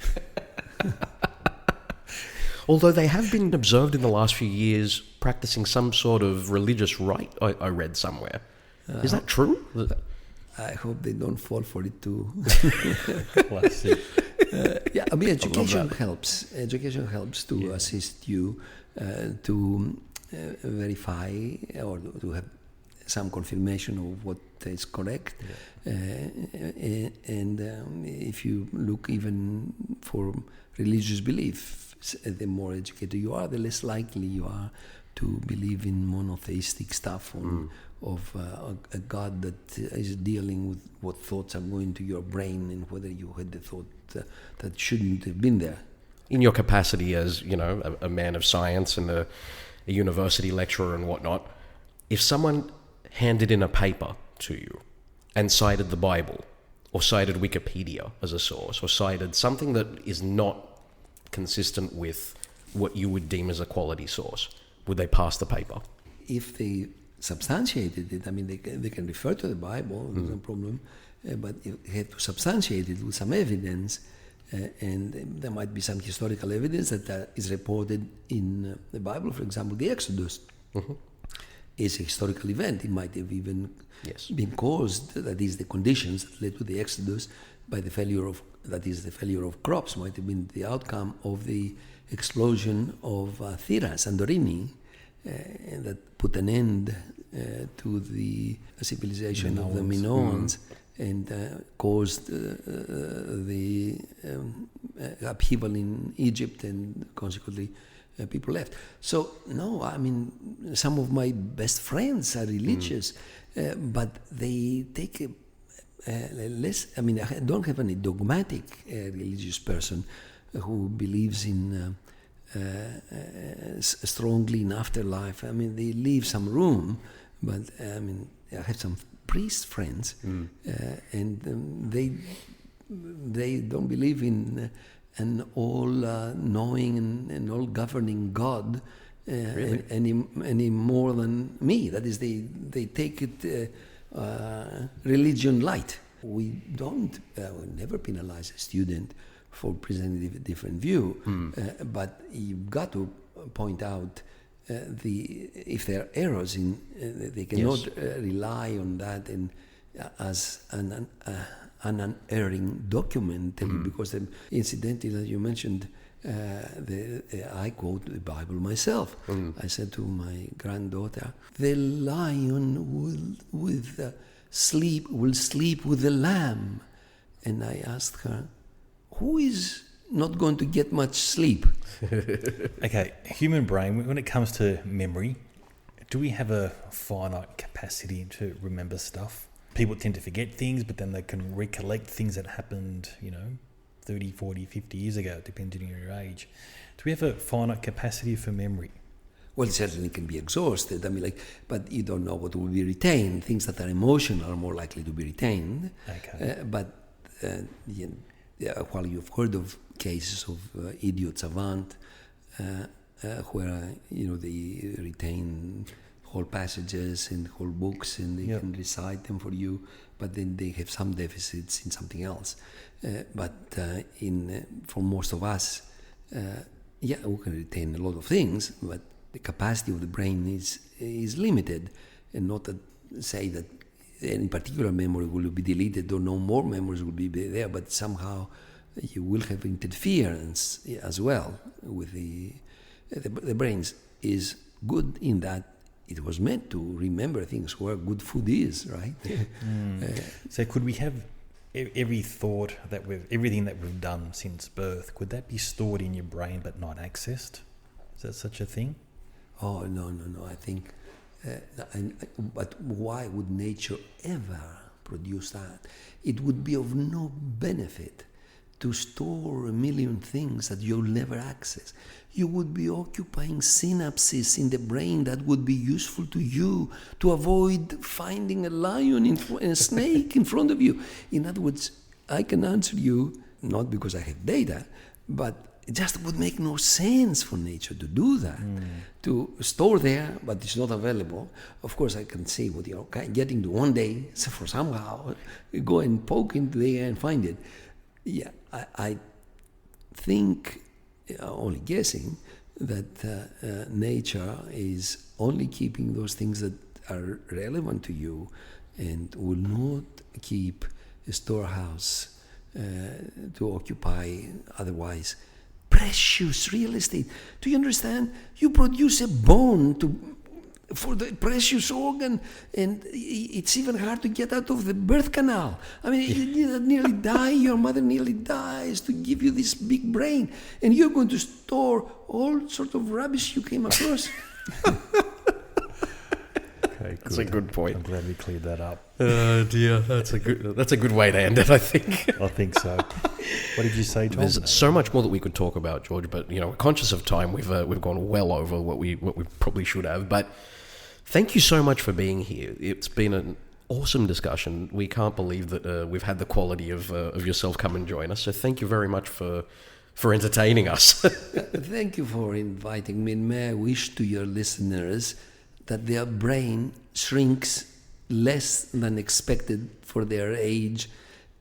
Although they have been observed in the last few years practicing some sort of religious rite, I read somewhere. Is that true? I hope they don't fall for it too. Classic. Yeah, I mean, education helps. Education helps to assist you to verify or to have some confirmation of what is correct. And if you look even for religious beliefs, the more educated you are, the less likely you are to believe in monotheistic stuff of a God that is dealing with what thoughts are going to your brain and whether you had the thought that shouldn't have been there. In your capacity as, a man of science and a university lecturer and whatnot, if someone handed in a paper to you and cited the Bible or cited Wikipedia as a source or cited something that is not consistent with what you would deem as a quality source, would they pass the paper? If they substantiated it, I mean, they can refer to the Bible, there's no problem, but you have to substantiate it with some evidence, and there might be some historical evidence that is reported in the Bible. For example, the Exodus is a historical event. It might have even been caused, that is, the conditions that led to the Exodus, by the failure of crops, might have been the outcome of the explosion of Thera, Santorini, that put an end to the civilization of the Minoans and caused the upheaval in Egypt, and consequently people left. So, no, I mean, some of my best friends are religious, but they take less. I mean, I don't have any dogmatic religious person who believes in strongly in afterlife. I mean, they leave some room, but I mean, I have some priest friends, and they don't believe in an all-knowing and all-governing God Really? any more than me. That is, they take it religion light. We don't never penalize a student for presenting a different view, but you've got to point out if there are errors in, they cannot rely on that and as an unerring document, because incidentally, as you mentioned, I quote the Bible myself. I said to my granddaughter, "The lion will sleep with the lamb," and I asked her, "Who is not going to get much sleep?" Okay, human brain, when it comes to memory, do we have a finite capacity to remember stuff? People tend to forget things, but then they can recollect things that happened, 30, 40, 50 years ago, depending on your age. Do we have a finite capacity for memory? Well, it certainly can be exhausted. I mean, but you don't know what will be retained. Things that are emotional are more likely to be retained. Okay. While you've heard of cases of idiot savant, where they retain whole passages and whole books and they can recite them for you, but then they have some deficits in something else. For most of us, we can retain a lot of things, but the capacity of the brain is limited, and not to say that any particular memory will be deleted or no more memories will be there, but somehow you will have interference as well with the brains is good in that it was meant to remember things where good food is, right? So could we have every thought everything that we've done since birth, could that be stored in your brain but not accessed? Is that such a thing? Oh, no. I think, but why would nature ever produce that. It would be of no benefit to store a million things that you'll never access. You would be occupying synapses in the brain that would be useful to you to avoid finding a lion and a snake in front of you. In other words, I can answer you, not because I have data, but it just would make no sense for nature to do that, to store there, but it's not available. Of course, I can see what you're getting to one day, so for somehow, go and poke into the air and find it. Yeah, I think, only guessing, that nature is only keeping those things that are relevant to you and will not keep a storehouse to occupy otherwise precious real estate. Do you understand? You produce a bone for the precious organ, and it's even hard to get out of the birth canal. I mean, you nearly die, your mother nearly dies to give you this big brain, and you're going to store all sort of rubbish you came across. Okay, That's a good point. I'm glad we cleared that up. Oh dear, that's a good way to end it, I think. I think so. What did you say, Tom? There's so much more that we could talk about, George, but we're conscious of time. We've gone well over what we probably should have. But thank you so much for being here. It's been an awesome discussion. We can't believe that we've had the quality of yourself come and join us. So thank you very much for entertaining us. Thank you for inviting me. May I wish to your listeners that their brain shrinks less than expected for their age.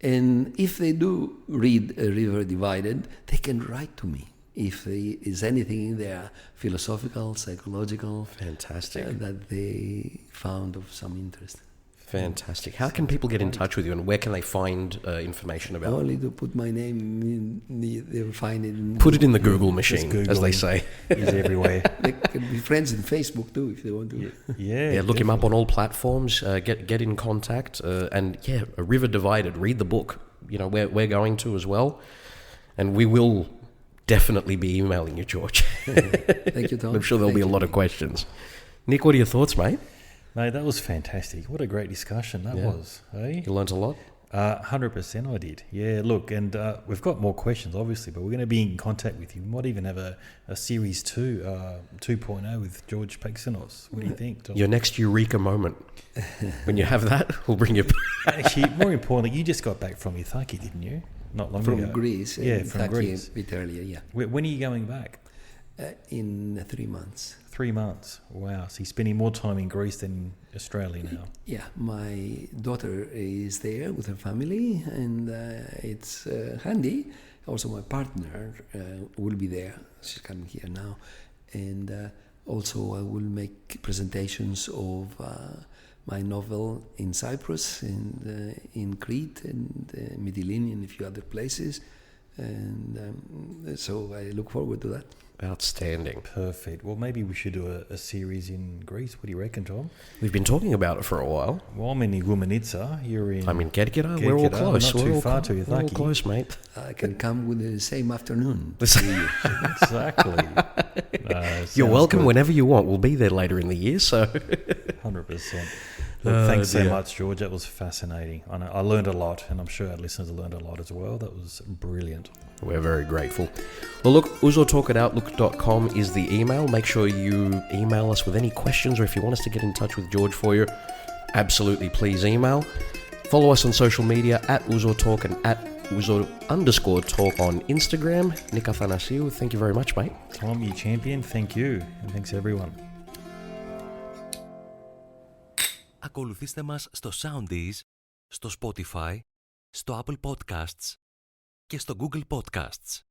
And if they do read A River Divided, they can write to me if there is anything in there, philosophical, psychological, Fantastic. that they found of some interest. Fantastic. How can people get in touch with you, and where can they find information about it? Only to put my name in, they'll find it. Put it in the Google machine, Google as they it. say. He's everywhere. They can be friends on Facebook too if they want to. Yeah. Yeah, look him up on all platforms. Get in contact, and A River Divided. Read the book. We're going to as well, and we will definitely be emailing you, George. Thank you, Tom. I'm sure there'll be a lot of questions. Nick, what are your thoughts, mate? Mate, that was fantastic. What a great discussion that was. Hey? You learnt a lot. 100% I did. Yeah, look, and we've got more questions, obviously, but we're going to be in contact with you. We might even have a series 2.0 with George Paxinos. What do you think, Tom? Your next eureka moment. When you have that, we'll bring you. Actually, more importantly, you just got back from Ithaki, didn't you? Not long ago. From Greece. Yeah, from Greece. A bit earlier, yeah. When are you going back? In 3 months. 3 months. Wow. So you're spending more time in Greece than Australia now. Yeah, my daughter is there with her family, and it's handy. Also, my partner will be there. She's coming here now. And also, I will make presentations of my novel in Cyprus, and in Crete, and Mytilene, and a few other places. And so I look forward to that. Outstanding. Perfect. Well, maybe we should do a series in Greece. What do you reckon, Tom? We've been talking about it for a while. Well, I'm in Igoumenitsa. You're in... Kerkira. We're all close. Not too far to We're all Ithaki. close, mate. I can come with the same afternoon. Exactly. You're welcome good. whenever you want. We'll be there later in the year, so... 100%. Look, thanks so much, George. That was fascinating. I learned a lot, and I'm sure our listeners learned a lot as well. That was brilliant. We're very grateful. Well, look, uzotalk@outlook.com is the email. Make sure you email us with any questions, or if you want us to get in touch with George for you, absolutely please email. Follow us on social media @uzotalk and @uzo_talk on Instagram. Nick Athanasiou, thank you very much, mate. Tom, you champion. Thank you. And thanks everyone. Ακολουθήστε μας στο Soundees, στο Spotify, στο Apple Podcasts και στο Google Podcasts.